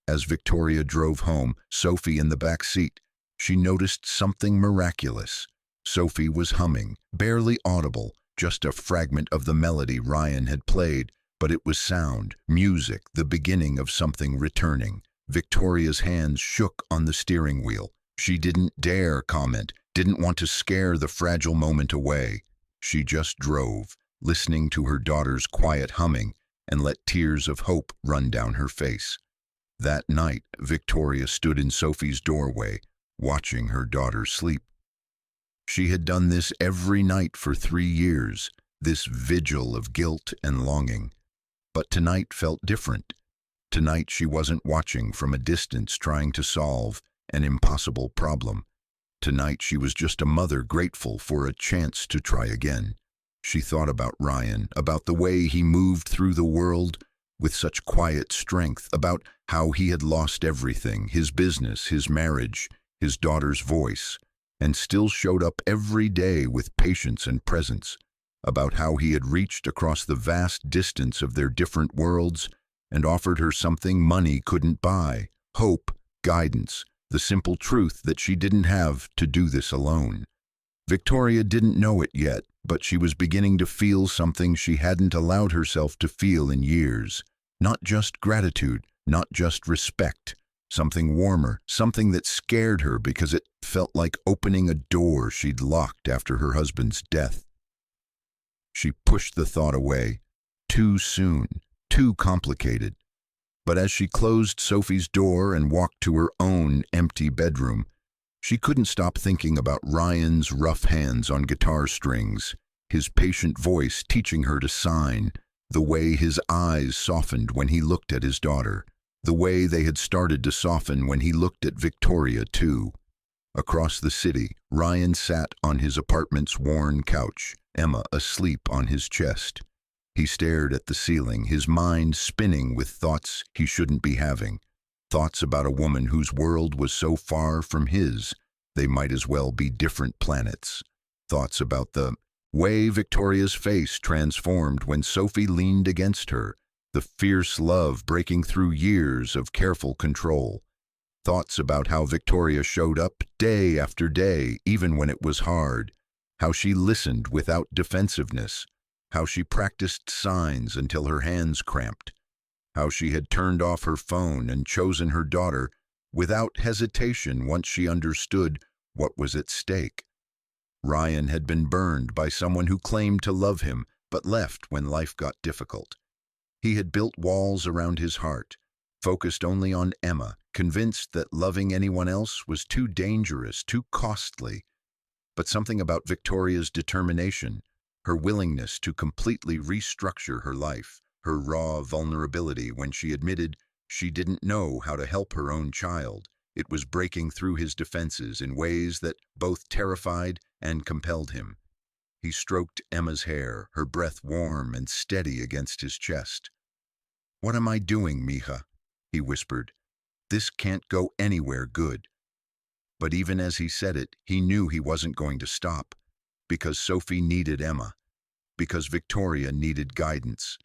As Victoria drove home, Sophie in the back seat, she noticed something miraculous. Sophie was humming, barely audible, just a fragment of the melody Ryan had played, but it was sound, music, the beginning of something returning. Victoria's hands shook on the steering wheel. She didn't dare comment, didn't want to scare the fragile moment away. She just drove, listening to her daughter's quiet humming, and let tears of hope run down her face. That night, Victoria stood in Sophie's doorway, watching her daughter sleep. She had done this every night for 3 years, this vigil of guilt and longing. But tonight felt different. Tonight she wasn't watching from a distance trying to solve an impossible problem. Tonight she was just a mother grateful for a chance to try again. She thought about Ryan, about the way he moved through the world with such quiet strength, about how he had lost everything, his business, his marriage, his daughter's voice, and still showed up every day with patience and presence, about how he had reached across the vast distance of their different worlds and offered her something money couldn't buy: hope, guidance, the simple truth that she didn't have to do this alone. Victoria didn't know it yet, but she was beginning to feel something she hadn't allowed herself to feel in years. Not just gratitude, not just respect, something warmer, something that scared her because it felt like opening a door she'd locked after her husband's death. She pushed the thought away. Too soon, too complicated. But as she closed Sophie's door and walked to her own empty bedroom, she couldn't stop thinking about Ryan's rough hands on guitar strings, his patient voice teaching her to sign, the way his eyes softened when he looked at his daughter, the way they had started to soften when he looked at Victoria too. Across the city, Ryan sat on his apartment's worn couch, Emma asleep on his chest. He stared at the ceiling, his mind spinning with thoughts he shouldn't be having. Thoughts about a woman whose world was so far from his, they might as well be different planets. Thoughts about the way Victoria's face transformed when Sophie leaned against her, the fierce love breaking through years of careful control. Thoughts about how Victoria showed up day after day, even when it was hard. How she listened without defensiveness. How she practiced signs until her hands cramped. How she had turned off her phone and chosen her daughter without hesitation once she understood what was at stake. Ryan had been burned by someone who claimed to love him but left when life got difficult. He had built walls around his heart, focused only on Emma, convinced that loving anyone else was too dangerous, too costly. But something about Victoria's determination, her willingness to completely restructure her life, her raw vulnerability when she admitted she didn't know how to help her own child, it was breaking through his defenses in ways that both terrified and compelled him. He stroked Emma's hair, her breath warm and steady against his chest. "What am I doing, mija?" he whispered. "This can't go anywhere good." But even as he said it, he knew he wasn't going to stop, because Sophie needed Emma, because Victoria needed guidance,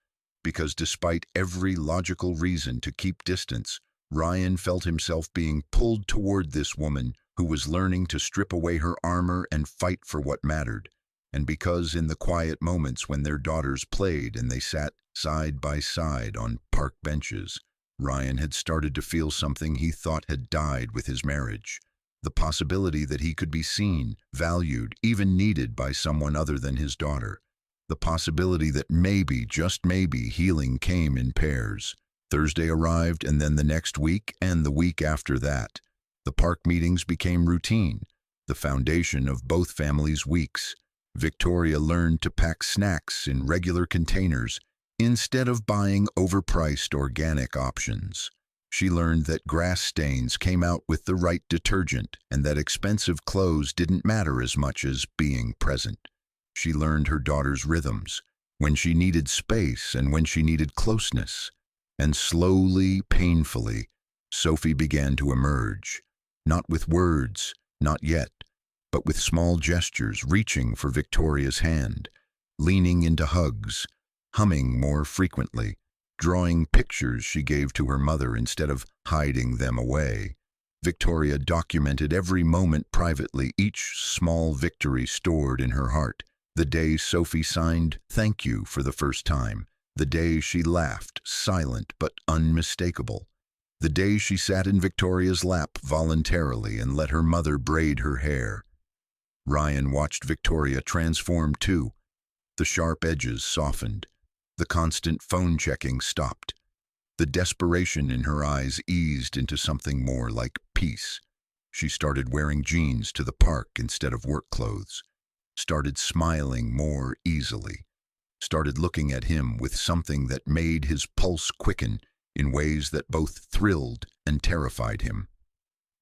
because despite every logical reason to keep distance, Ryan felt himself being pulled toward this woman who was learning to strip away her armor and fight for what mattered, and because in the quiet moments when their daughters played and they sat side by side on park benches, Ryan had started to feel something he thought had died with his marriage. The possibility that he could be seen, valued, even needed by someone other than his daughter. The possibility that maybe, just maybe, healing came in pairs. Thursday arrived, and then the next week, and the week after that. The park meetings became routine, the foundation of both families' weeks. Victoria learned to pack snacks in regular containers instead of buying overpriced organic options. She learned that grass stains came out with the right detergent and that expensive clothes didn't matter as much as being present. She learned her daughter's rhythms, when she needed space and when she needed closeness. And slowly, painfully, Sophie began to emerge, not with words, not yet, but with small gestures, reaching for Victoria's hand, leaning into hugs, humming more frequently, drawing pictures she gave to her mother instead of hiding them away. Victoria documented every moment privately, each small victory stored in her heart. The day Sophie signed "Thank you" for the first time. The day she laughed, silent but unmistakable. The day she sat in Victoria's lap voluntarily and let her mother braid her hair. Ryan watched Victoria transform too. The sharp edges softened. The constant phone checking stopped. The desperation in her eyes eased into something more like peace. She started wearing jeans to the park instead of work clothes, started smiling more easily, started looking at him with something that made his pulse quicken in ways that both thrilled and terrified him.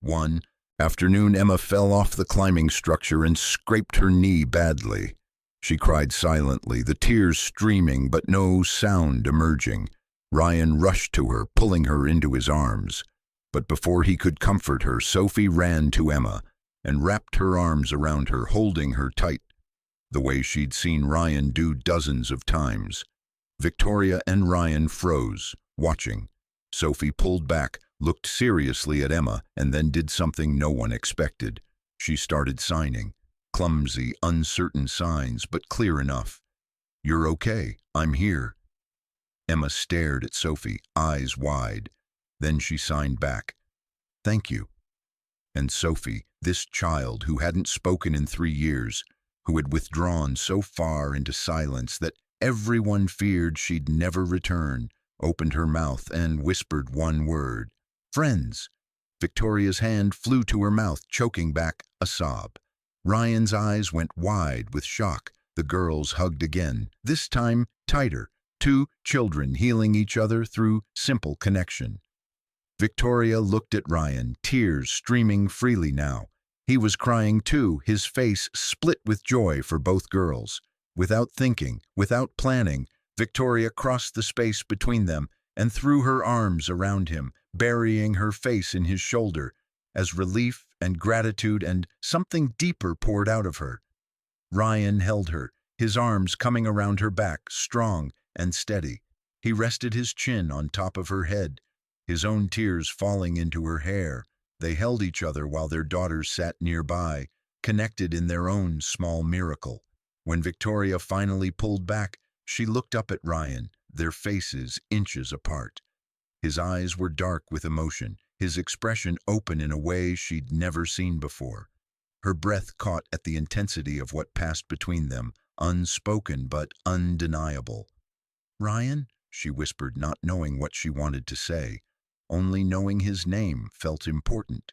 One afternoon, Emma fell off the climbing structure and scraped her knee badly. She cried silently, the tears streaming but no sound emerging. Ryan rushed to her, pulling her into his arms. But before he could comfort her, Sophie ran to Emma and wrapped her arms around her, holding her tight, the way she'd seen Ryan do dozens of times. Victoria and Ryan froze, watching. Sophie pulled back, looked seriously at Emma, and then did something no one expected. She started signing. Clumsy, uncertain signs, but clear enough. "You're okay. I'm here." Emma stared at Sophie, eyes wide. Then she signed back, "Thank you." And Sophie, this child who hadn't spoken in 3 years, who had withdrawn so far into silence that everyone feared she'd never return, opened her mouth and whispered one word, "Friends." Victoria's hand flew to her mouth, choking back a sob. Ryan's eyes went wide with shock. The girls hugged again, this time tighter. 2 children healing each other through simple connection. Victoria looked at Ryan, tears streaming freely now. He was crying too, his face split with joy for both girls. Without thinking, without planning, Victoria crossed the space between them and threw her arms around him, burying her face in his shoulder, as relief and gratitude and something deeper poured out of her. Ryan held her, his arms coming around her back, strong and steady. He rested his chin on top of her head, his own tears falling into her hair. They held each other while their daughters sat nearby, connected in their own small miracle. When Victoria finally pulled back, she looked up at Ryan, their faces inches apart. His eyes were dark with emotion, his expression open in a way she'd never seen before. Her breath caught at the intensity of what passed between them, unspoken but undeniable. "Ryan?" she whispered, not knowing what she wanted to say. Only knowing his name felt important.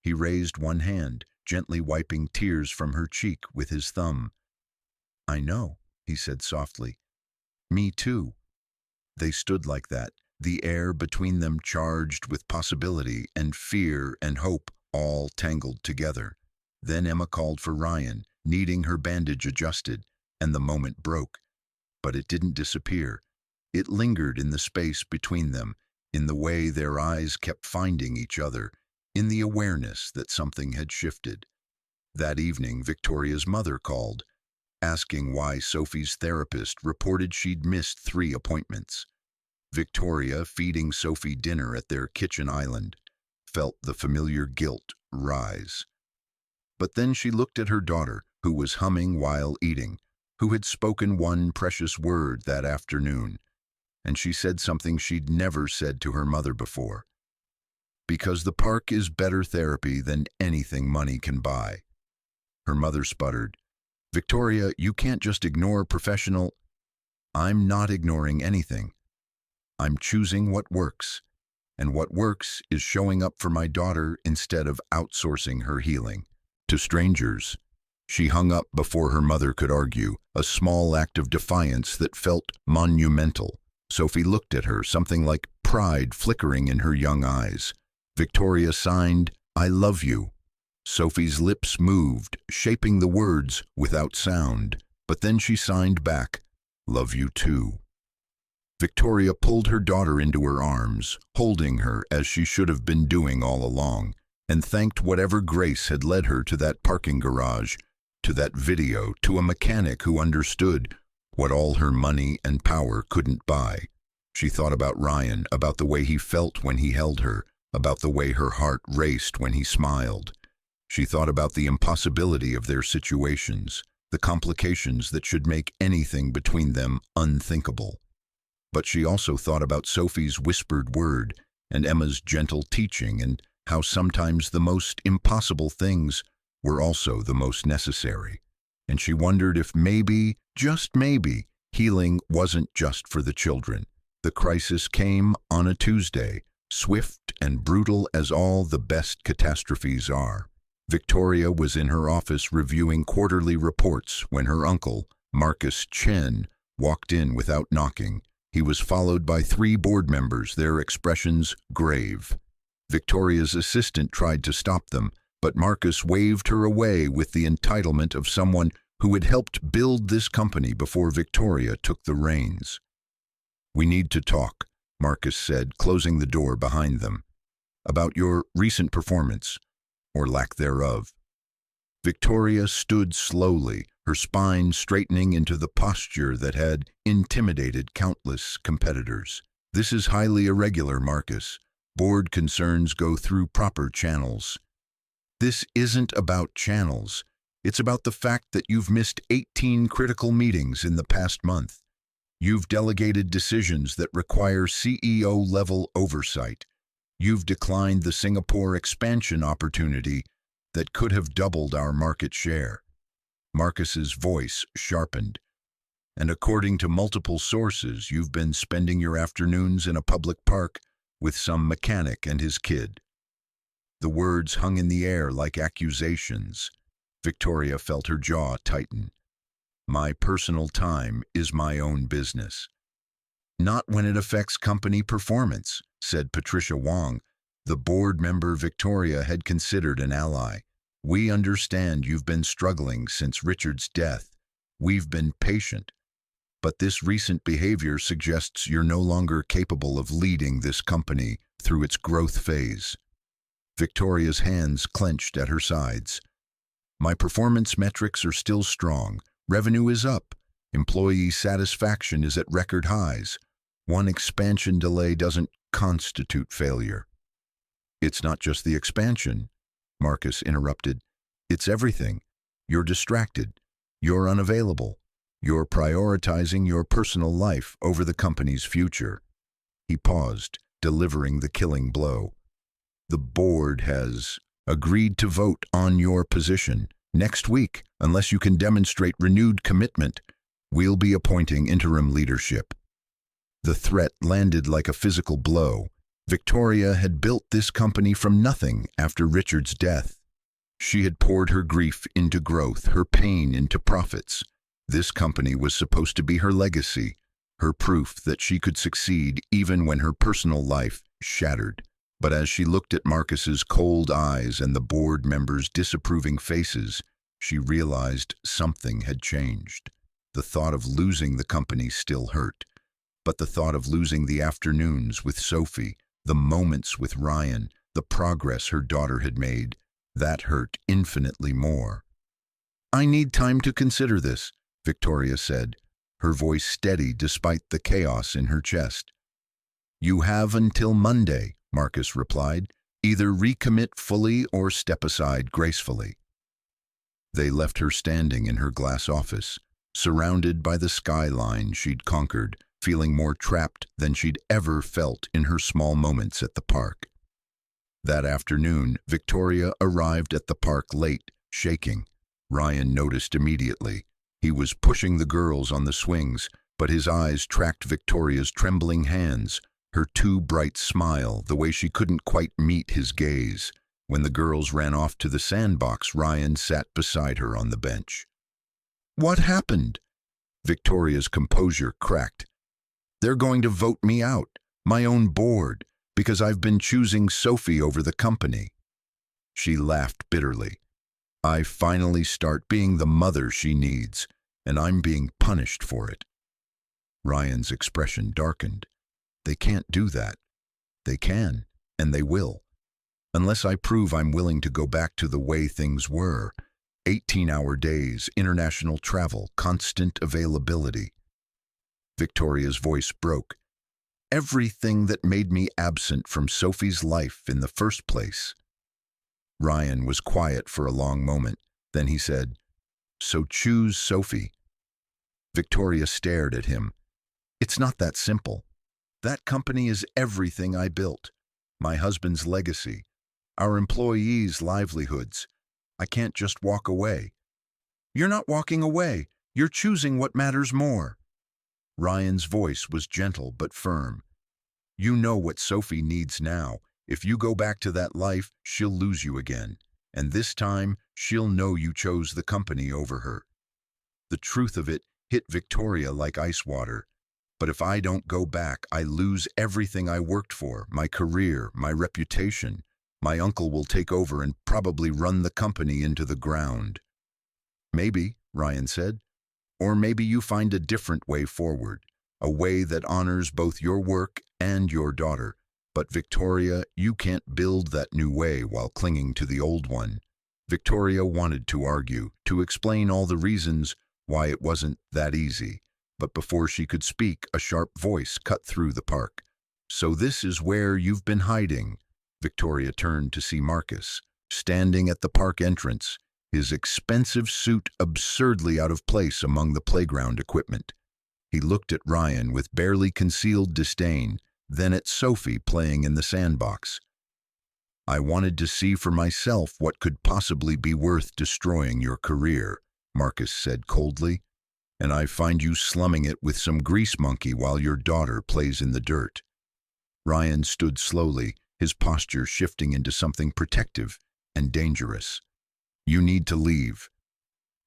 He raised one hand, gently wiping tears from her cheek with his thumb. "I know," he said softly. "Me too." They stood like that, the air between them charged with possibility and fear and hope, all tangled together. Then Emma called for Ryan, needing her bandage adjusted, and the moment broke. But it didn't disappear. It lingered in the space between them, in the way their eyes kept finding each other, in the awareness that something had shifted. That evening, Victoria's mother called, asking why Sophie's therapist reported she'd missed 3 appointments. Victoria, feeding Sophie dinner at their kitchen island, felt the familiar guilt rise. But then she looked at her daughter, who was humming while eating, who had spoken one precious word that afternoon, and she said something she'd never said to her mother before. "Because the park is better therapy than anything money can buy." Her mother sputtered, "Victoria, you can't just ignore professional—" "I'm not ignoring anything. I'm choosing what works, and what works is showing up for my daughter instead of outsourcing her healing to strangers." She hung up before her mother could argue, a small act of defiance that felt monumental. Sophie looked at her, something like pride flickering in her young eyes. Victoria signed, "I love you." Sophie's lips moved, shaping the words without sound, but then she signed back, "Love you too." Victoria pulled her daughter into her arms, holding her as she should have been doing all along, and thanked whatever grace had led her to that parking garage, to that video, to a mechanic who understood what all her money and power couldn't buy. She thought about Ryan, about the way he felt when he held her, about the way her heart raced when he smiled. She thought about the impossibility of their situations, the complications that should make anything between them unthinkable. But she also thought about Sophie's whispered word and Emma's gentle teaching, and how sometimes the most impossible things were also the most necessary. And she wondered if maybe, just maybe, healing wasn't just for the children. The crisis came on a Tuesday, swift and brutal as all the best catastrophes are. Victoria was in her office reviewing quarterly reports when her uncle, Marcus Chen, walked in without knocking. He was followed by 3 board members, their expressions grave. Victoria's assistant tried to stop them, but Marcus waved her away with the entitlement of someone who had helped build this company before Victoria took the reins. "We need to talk," Marcus said, closing the door behind them, "about your recent performance, or lack thereof." Victoria stood slowly, her spine straightening into the posture that had intimidated countless competitors. "This is highly irregular, Marcus. Board concerns go through proper channels." "This isn't about channels. It's about the fact that you've missed 18 critical meetings in the past month. You've delegated decisions that require CEO-level oversight. You've declined the Singapore expansion opportunity that could have doubled our market share." Marcus's voice sharpened. "And according to multiple sources, you've been spending your afternoons in a public park with some mechanic and his kid." The words hung in the air like accusations. Victoria felt her jaw tighten. "My personal time is my own business." "Not when it affects company performance," said Patricia Wong, the board member Victoria had considered an ally. "We understand you've been struggling since Richard's death. We've been patient. But this recent behavior suggests you're no longer capable of leading this company through its growth phase." Victoria's hands clenched at her sides. "My performance metrics are still strong. Revenue is up. Employee satisfaction is at record highs. One expansion delay doesn't constitute failure." "It's not just the expansion," Marcus interrupted. "It's everything. You're distracted. You're unavailable. You're prioritizing your personal life over the company's future." He paused, delivering the killing blow. "The board has agreed to vote on your position. Next week, unless you can demonstrate renewed commitment, we'll be appointing interim leadership." The threat landed like a physical blow. Victoria had built this company from nothing after Richard's death. She had poured her grief into growth, her pain into profits. This company was supposed to be her legacy, her proof that she could succeed even when her personal life shattered. But as she looked at Marcus's cold eyes and the board members' disapproving faces, she realized something had changed. The thought of losing the company still hurt, but the thought of losing the afternoons with Sophie, the moments with Ryan, the progress her daughter had made, that hurt infinitely more. "I need time to consider this," Victoria said, her voice steady despite the chaos in her chest. "You have until Monday," Marcus replied. "Either recommit fully or step aside gracefully." They left her standing in her glass office, surrounded by the skyline she'd conquered, feeling more trapped than she'd ever felt in her small moments at the park. That afternoon, Victoria arrived at the park late, shaking. Ryan noticed immediately. He was pushing the girls on the swings, but his eyes tracked Victoria's trembling hands, her too bright smile, the way she couldn't quite meet his gaze. When the girls ran off to the sandbox, Ryan sat beside her on the bench. "What happened?" Victoria's composure cracked. "They're going to vote me out, my own board, because I've been choosing Sophie over the company." She laughed bitterly. "I finally start being the mother she needs, and I'm being punished for it." Ryan's expression darkened. They can't do that. They can, and they will. Unless I prove I'm willing to go back to the way things were. 18-hour days, international travel, constant availability. Victoria's voice broke. Everything that made me absent from Sophie's life in the first place. Ryan was quiet for a long moment. Then he said, "So choose Sophie." Victoria stared at him. "It's not that simple. That company is everything I built. My husband's legacy. Our employees' livelihoods. I can't just walk away." "You're not walking away. You're choosing what matters more." Ryan's voice was gentle but firm. "You know what Sophie needs now. If you go back to that life, she'll lose you again. And this time, she'll know you chose the company over her." The truth of it hit Victoria like ice water. "But if I don't go back, I lose everything I worked for, my career, my reputation. My uncle will take over and probably run the company into the ground." "Maybe," Ryan said. "Or maybe you find a different way forward, a way that honors both your work and your daughter. But Victoria, you can't build that new way while clinging to the old one." Victoria wanted to argue, to explain all the reasons why it wasn't that easy. But before she could speak, a sharp voice cut through the park. "So this is where you've been hiding." Victoria turned to see Marcus, standing at the park entrance, his expensive suit absurdly out of place among the playground equipment. He looked at Ryan with barely concealed disdain, then at Sophie playing in the sandbox. "I wanted to see for myself what could possibly be worth destroying your career," Marcus said coldly. "And I find you slumming it with some grease monkey while your daughter plays in the dirt." Ryan stood slowly, his posture shifting into something protective and dangerous. "You need to leave."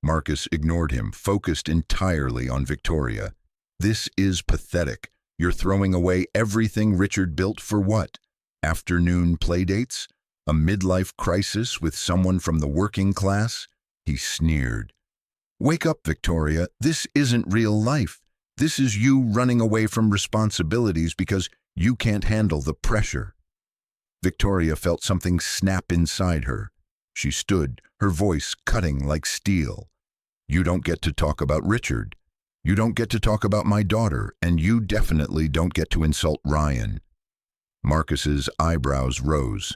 Marcus ignored him, focused entirely on Victoria. "This is pathetic. You're throwing away everything Richard built for what? Afternoon playdates? A midlife crisis with someone from the working class?" He sneered. "Wake up, Victoria. This isn't real life. This is you running away from responsibilities because you can't handle the pressure." Victoria felt something snap inside her. She stood, her voice cutting like steel. "You don't get to talk about Richard. You don't get to talk about my daughter, and you definitely don't get to insult Ryan." Marcus's eyebrows rose.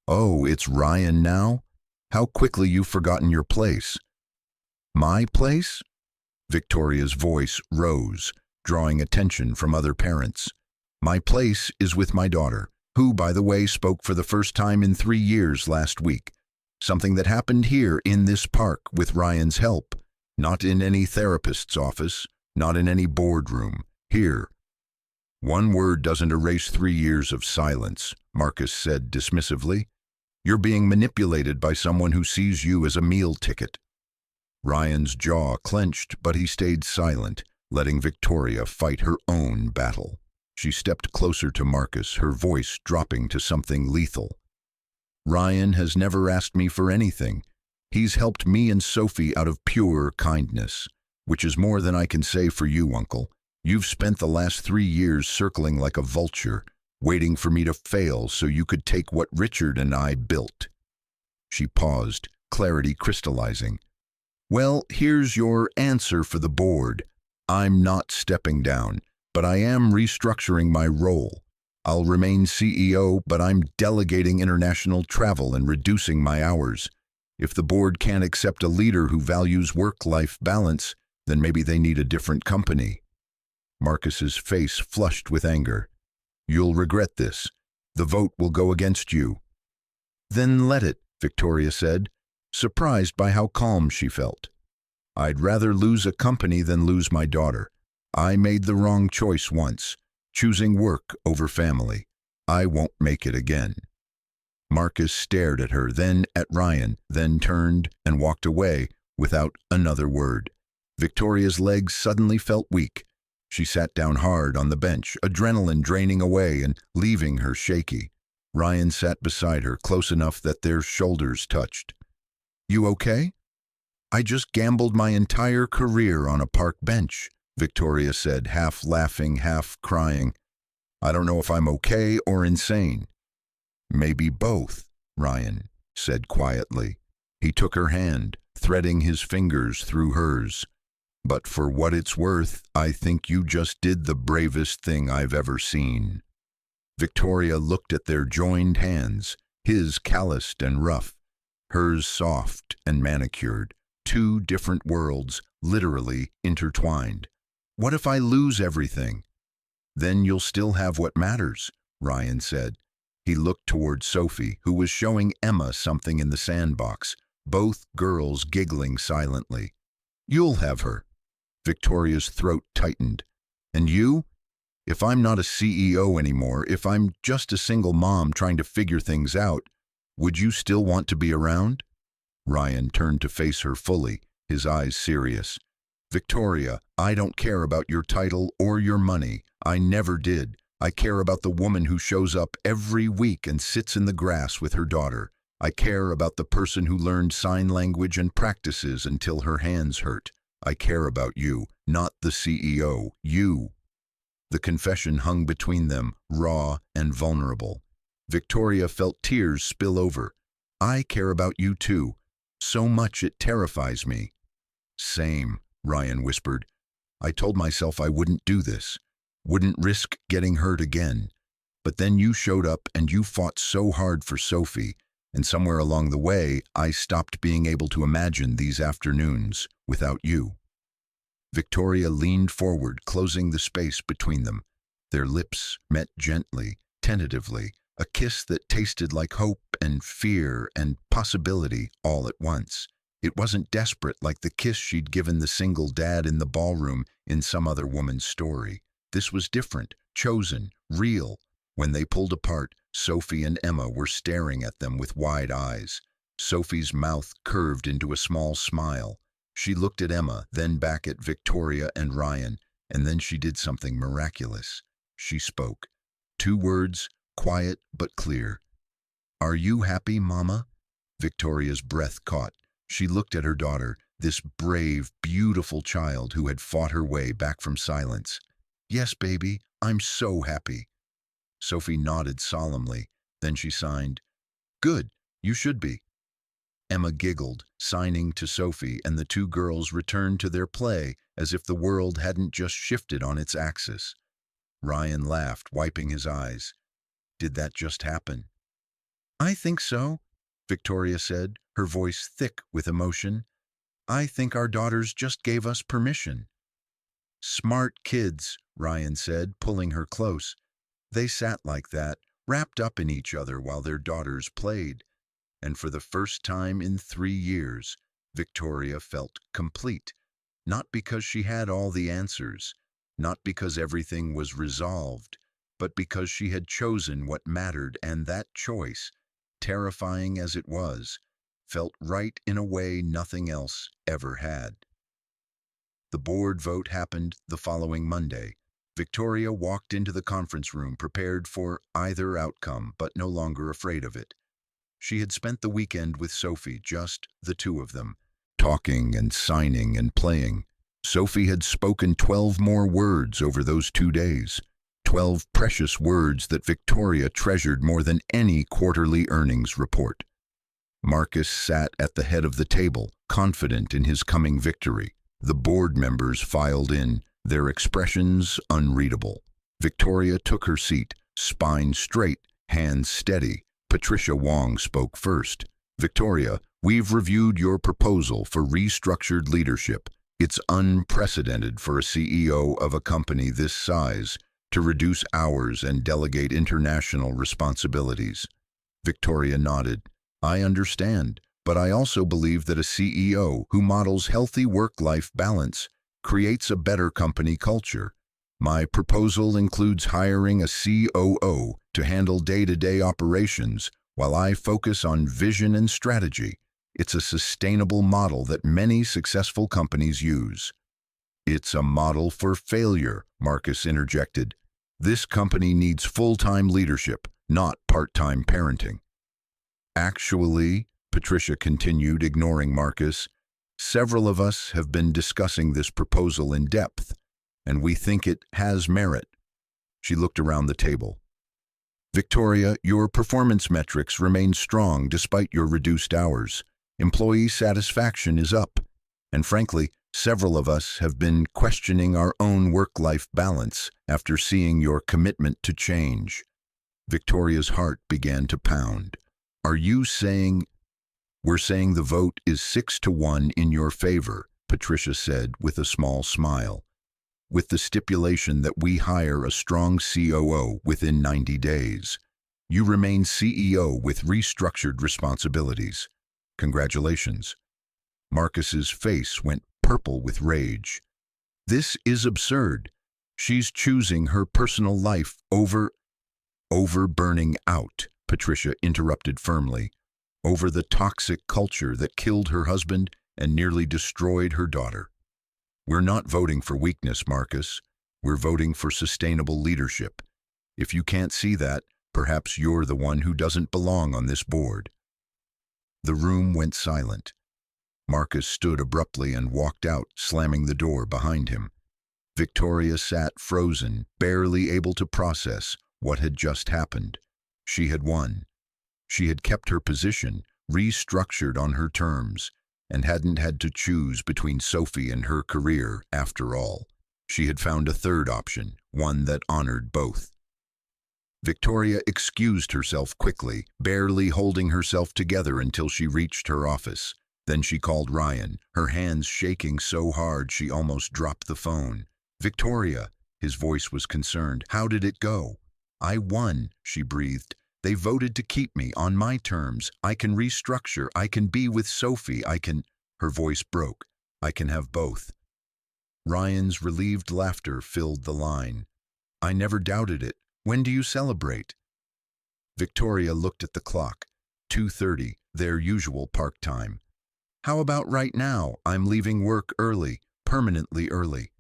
"Oh, it's Ryan now? How quickly you've forgotten your place." "My place?" Victoria's voice rose, drawing attention from other parents. "My place is with my daughter, who, by the way, spoke for the first time in 3 years last week. Something that happened here in this park with Ryan's help. Not in any therapist's office, not in any boardroom. Here." "One word doesn't erase 3 years of silence," Marcus said dismissively. "You're being manipulated by someone who sees you as a meal ticket." Ryan's jaw clenched, but he stayed silent, letting Victoria fight her own battle. She stepped closer to Marcus, her voice dropping to something lethal. "Ryan has never asked me for anything. He's helped me and Sophie out of pure kindness, which is more than I can say for you, Uncle. You've spent the last 3 years circling like a vulture, waiting for me to fail so you could take what Richard and I built." She paused, clarity crystallizing. "Well, here's your answer for the board. I'm not stepping down, but I am restructuring my role. I'll remain CEO, but I'm delegating international travel and reducing my hours. If the board can't accept a leader who values work-life balance, then maybe they need a different company." Marcus's face flushed with anger. "You'll regret this. The vote will go against you." "Then let it," Victoria said, surprised by how calm she felt. "I'd rather lose a company than lose my daughter. I made the wrong choice once, choosing work over family. I won't make it again." Marcus stared at her, then at Ryan, then turned and walked away without another word. Victoria's legs suddenly felt weak. She sat down hard on the bench, adrenaline draining away and leaving her shaky. Ryan sat beside her, close enough that their shoulders touched. "You okay?" "I just gambled my entire career on a park bench," Victoria said, half laughing, half crying. I don't know if I'm okay or insane. Maybe both, Ryan said quietly. He took her hand, threading his fingers through hers. But for what it's worth, I think you just did the bravest thing I've ever seen. Victoria looked at their joined hands, his calloused and rough, hers soft and manicured, two different worlds, literally intertwined. What if I lose everything? Then you'll still have what matters, Ryan said. He looked toward Sophie, who was showing Emma something in the sandbox, both girls giggling silently. You'll have her. Victoria's throat tightened. And you? If I'm not a CEO anymore, if I'm just a single mom trying to figure things out, would you still want to be around? Ryan turned to face her fully, his eyes serious. Victoria, I don't care about your title or your money. I never did. I care about the woman who shows up every week and sits in the grass with her daughter. I care about the person who learned sign language and practices until her hands hurt. I care about you, not the CEO, you. The confession hung between them, raw and vulnerable. Victoria felt tears spill over. I care about you too. So much it terrifies me. Same, Ryan whispered. I told myself I wouldn't do this, wouldn't risk getting hurt again. But then you showed up and you fought so hard for Sophie, and somewhere along the way, I stopped being able to imagine these afternoons without you. Victoria leaned forward, closing the space between them. Their lips met gently, tentatively, a kiss that tasted like hope and fear and possibility all at once. It wasn't desperate like the kiss she'd given the single dad in the ballroom in some other woman's story. This was different, chosen, real. When they pulled apart, Sophie and Emma were staring at them with wide eyes. Sophie's mouth curved into a small smile. She looked at Emma, then back at Victoria and Ryan, and then she did something miraculous. She spoke. 2 words, quiet but clear. Are you happy, Mama? Victoria's breath caught. She looked at her daughter, this brave, beautiful child who had fought her way back from silence. Yes, baby, I'm so happy. Sophie nodded solemnly. Then she signed. Good, you should be. Emma giggled, signing to Sophie, and the 2 girls returned to their play as if the world hadn't just shifted on its axis. Ryan laughed, wiping his eyes. Did that just happen? I think so, Victoria said, her voice thick with emotion. I think our daughters just gave us permission. Smart kids, Ryan said, pulling her close. They sat like that, wrapped up in each other while their daughters played. And for the first time in 3 years, Victoria felt complete. Not because she had all the answers, not because everything was resolved, but because she had chosen what mattered, and that choice, terrifying as it was, felt right in a way nothing else ever had. The board vote happened the following Monday. Victoria walked into the conference room prepared for either outcome, but no longer afraid of it. She had spent the weekend with Sophie, just the 2 of them, talking and signing and playing. Sophie had spoken 12 more words over those 2 days, 12 precious words that Victoria treasured more than any quarterly earnings report. Marcus sat at the head of the table, confident in his coming victory. The board members filed in, their expressions unreadable. Victoria took her seat, spine straight, hands steady. Patricia Wong spoke first. Victoria, we've reviewed your proposal for restructured leadership. It's unprecedented for a CEO of a company this size to reduce hours and delegate international responsibilities. Victoria nodded. I understand, but I also believe that a CEO who models healthy work-life balance creates a better company culture. My proposal includes hiring a COO to handle day-to-day operations while I focus on vision and strategy. It's a sustainable model that many successful companies use. It's a model for failure, Marcus interjected. This company needs full-time leadership, not part-time parenting. Actually, Patricia continued, ignoring Marcus, several of us have been discussing this proposal in depth. and we think it has merit." She looked around the table. "Victoria, your performance metrics remain strong despite your reduced hours. Employee satisfaction is up, and frankly, several of us have been questioning our own work-life balance after seeing your commitment to change." Victoria's heart began to pound. "Are you saying—" "We're saying the vote is 6-1 in your favor," Patricia said with a small smile, "with the stipulation that we hire a strong COO within 90 days. You remain CEO with restructured responsibilities. Congratulations." Marcus's face went purple with rage. "This is absurd. She's choosing her personal life over—" "Over burning out," Patricia interrupted firmly. "Over the toxic culture that killed her husband and nearly destroyed her daughter. We're not voting for weakness, Marcus. We're voting for sustainable leadership. If you can't see that, perhaps you're the one who doesn't belong on this board." The room went silent. Marcus stood abruptly and walked out, slamming the door behind him. Victoria sat frozen, barely able to process what had just happened. She had won. She had kept her position, restructured on her terms, and hadn't had to choose between Sophie and her career after all. She had found a third option, one that honored both. Victoria excused herself quickly, barely holding herself together until she reached her office. Then she called Ryan, her hands shaking so hard she almost dropped the phone. "Victoria," his voice was concerned, "how did it go?" "I won," she breathed. "They voted to keep me on my terms. I can restructure. I can be with Sophie. I can—" Her voice broke. "I can have both." Ryan's relieved laughter filled the line. "I never doubted it. When do you celebrate?" Victoria looked at the clock. 2:30, their usual park time. "How about right now? I'm leaving work early, permanently early."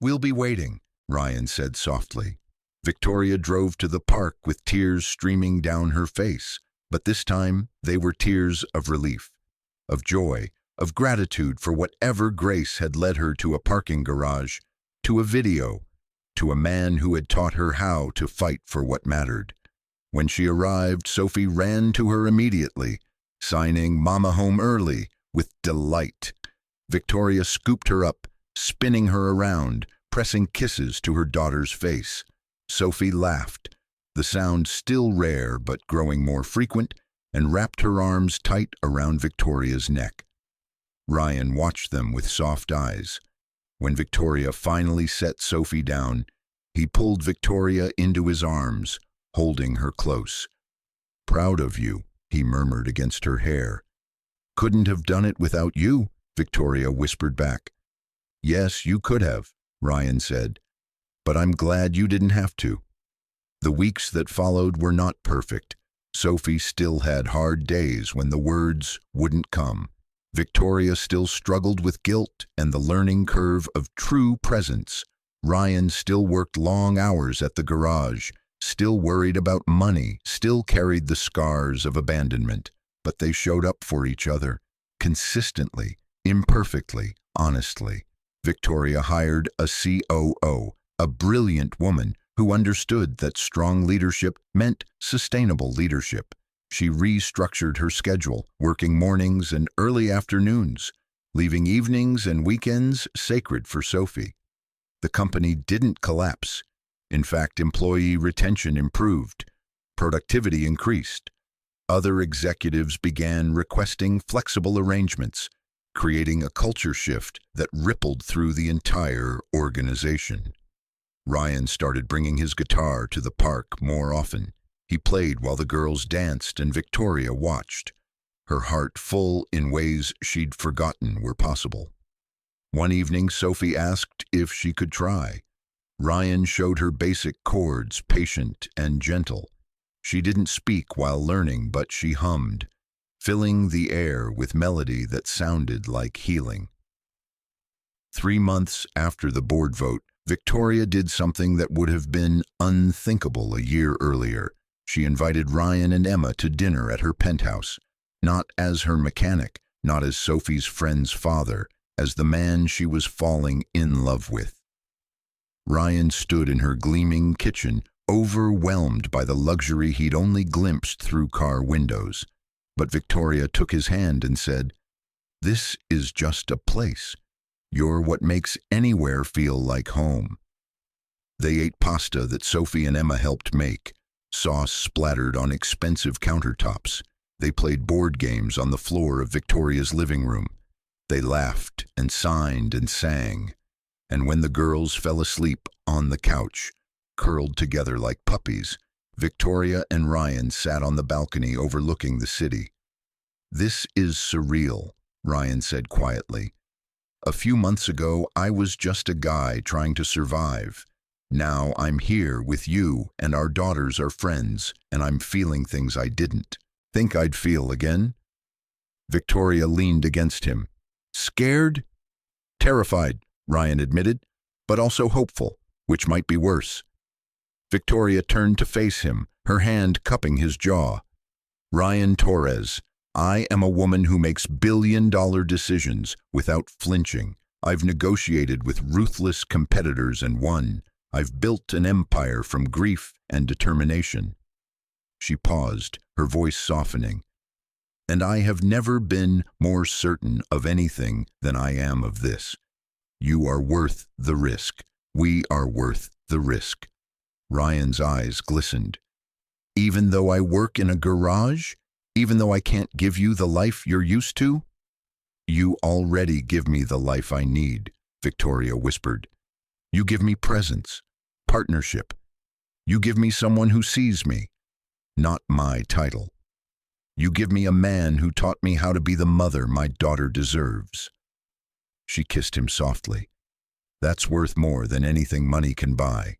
"We'll be waiting," Ryan said softly. Victoria drove to the park with tears streaming down her face, but this time they were tears of relief, of joy, of gratitude for whatever grace had led her to a parking garage, to a video, to a man who had taught her how to fight for what mattered. When she arrived, Sophie ran to her immediately, signing "Mama home early" with delight. Victoria scooped her up, spinning her around, pressing kisses to her daughter's face. Sophie laughed, the sound still rare but growing more frequent, and wrapped her arms tight around Victoria's neck. Ryan watched them with soft eyes. When Victoria finally set Sophie down, he pulled Victoria into his arms, holding her close. "Proud of you," he murmured against her hair. "Couldn't have done it without you," Victoria whispered back. "Yes, you could have," Ryan said, "but I'm glad you didn't have to." The weeks that followed were not perfect. Sophie still had hard days when the words wouldn't come. Victoria still struggled with guilt and the learning curve of true presence. Ryan still worked long hours at the garage, still worried about money, still carried the scars of abandonment. But they showed up for each other, consistently, imperfectly, honestly. Victoria hired a COO, a brilliant woman who understood that strong leadership meant sustainable leadership. She restructured her schedule, working mornings and early afternoons, leaving evenings and weekends sacred for Sophie. The company didn't collapse. In fact, employee retention improved. Productivity increased. Other executives began requesting flexible arrangements, creating a culture shift that rippled through the entire organization. Ryan started bringing his guitar to the park more often. He played while the girls danced and Victoria watched, her heart full in ways she'd forgotten were possible. One evening, Sophie asked if she could try. Ryan showed her basic chords, patient and gentle. She didn't speak while learning, but she hummed, filling the air with melody that sounded like healing. 3 months after the board vote, Victoria did something that would have been unthinkable a year earlier. She invited Ryan and Emma to dinner at her penthouse, not as her mechanic, not as Sophie's friend's father, as the man she was falling in love with. Ryan stood in her gleaming kitchen, overwhelmed by the luxury he'd only glimpsed through car windows. But Victoria took his hand and said, "This is just a place. You're what makes anywhere feel like home." They ate pasta that Sophie and Emma helped make, sauce splattered on expensive countertops. They played board games on the floor of Victoria's living room. They laughed and signed and sang. And when the girls fell asleep on the couch, curled together like puppies, Victoria and Ryan sat on the balcony overlooking the city. "This is surreal," Ryan said quietly. "A few months ago, I was just a guy trying to survive. Now I'm here with you, and our daughters are friends, and I'm feeling things I didn't think I'd feel again." Victoria leaned against him. "Scared?" "Terrified," Ryan admitted, "but also hopeful, which might be worse." Victoria turned to face him, her hand cupping his jaw. "Ryan Torres, I am a woman who makes billion-dollar decisions without flinching. I've negotiated with ruthless competitors and won. I've built an empire from grief and determination." She paused, her voice softening. "And I have never been more certain of anything than I am of this. You are worth the risk. We are worth the risk." Ryan's eyes glistened. "Even though I work in a garage? Even though I can't give you the life you're used to?" "You already give me the life I need," Victoria whispered. "You give me presence, partnership. You give me someone who sees me, not my title. You give me a man who taught me how to be the mother my daughter deserves." She kissed him softly. "That's worth more than anything money can buy."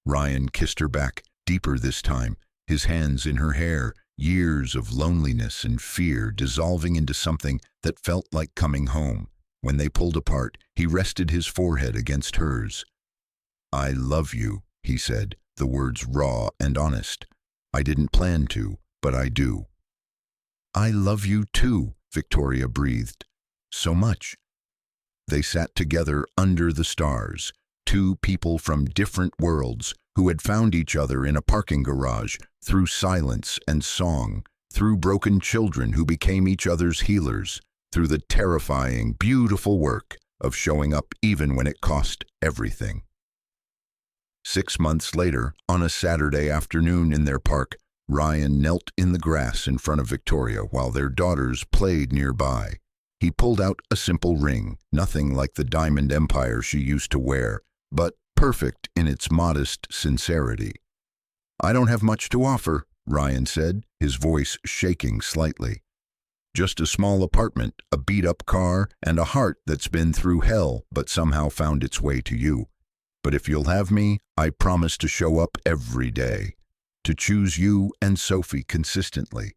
Ryan kissed her back, deeper this time, his hands in her hair, years of loneliness and fear dissolving into something that felt like coming home. When they pulled apart, he rested his forehead against hers. "I love you," he said, the words raw and honest. "I didn't plan to, but I do." "I love you too," Victoria breathed. "So much." They sat together under the stars, two people from different worlds who had found each other in a parking garage, through silence and song, through broken children who became each other's healers, through the terrifying, beautiful work of showing up even when it cost everything. 6 months later, on a Saturday afternoon in their park, Ryan knelt in the grass in front of Victoria while their daughters played nearby. He pulled out a simple ring, nothing like the diamond empire she used to wear, but perfect in its modest sincerity. "I don't have much to offer," Ryan said, his voice shaking slightly. "Just a small apartment, a beat-up car, and a heart that's been through hell but somehow found its way to you. But if you'll have me, I promise to show up every day, to choose you and Sophie consistently,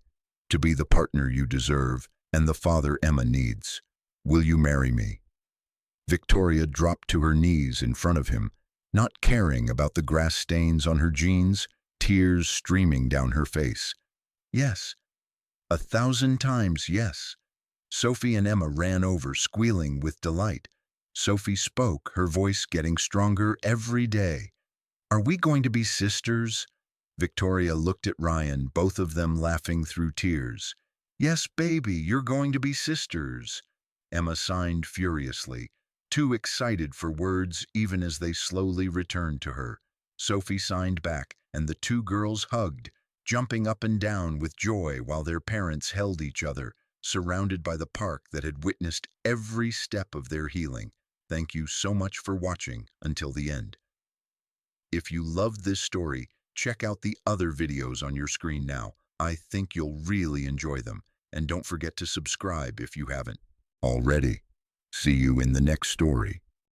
to be the partner you deserve and the father Emma needs. Will you marry me?" Victoria dropped to her knees in front of him, not caring about the grass stains on her jeans, tears streaming down her face. "Yes. 1,000 times yes." Sophie and Emma ran over, squealing with delight. Sophie spoke, her voice getting stronger every day. "Are we going to be sisters?" Victoria looked at Ryan, both of them laughing through tears. "Yes, baby, you're going to be sisters." Emma signed furiously, too excited for words even as they slowly returned to her. Sophie signed back, and the two girls hugged, jumping up and down with joy while their parents held each other, surrounded by the park that had witnessed every step of their healing. Thank you so much for watching until the end. If you loved this story, check out the other videos on your screen now. I think you'll really enjoy them. And don't forget to subscribe if you haven't already. See you in the next story.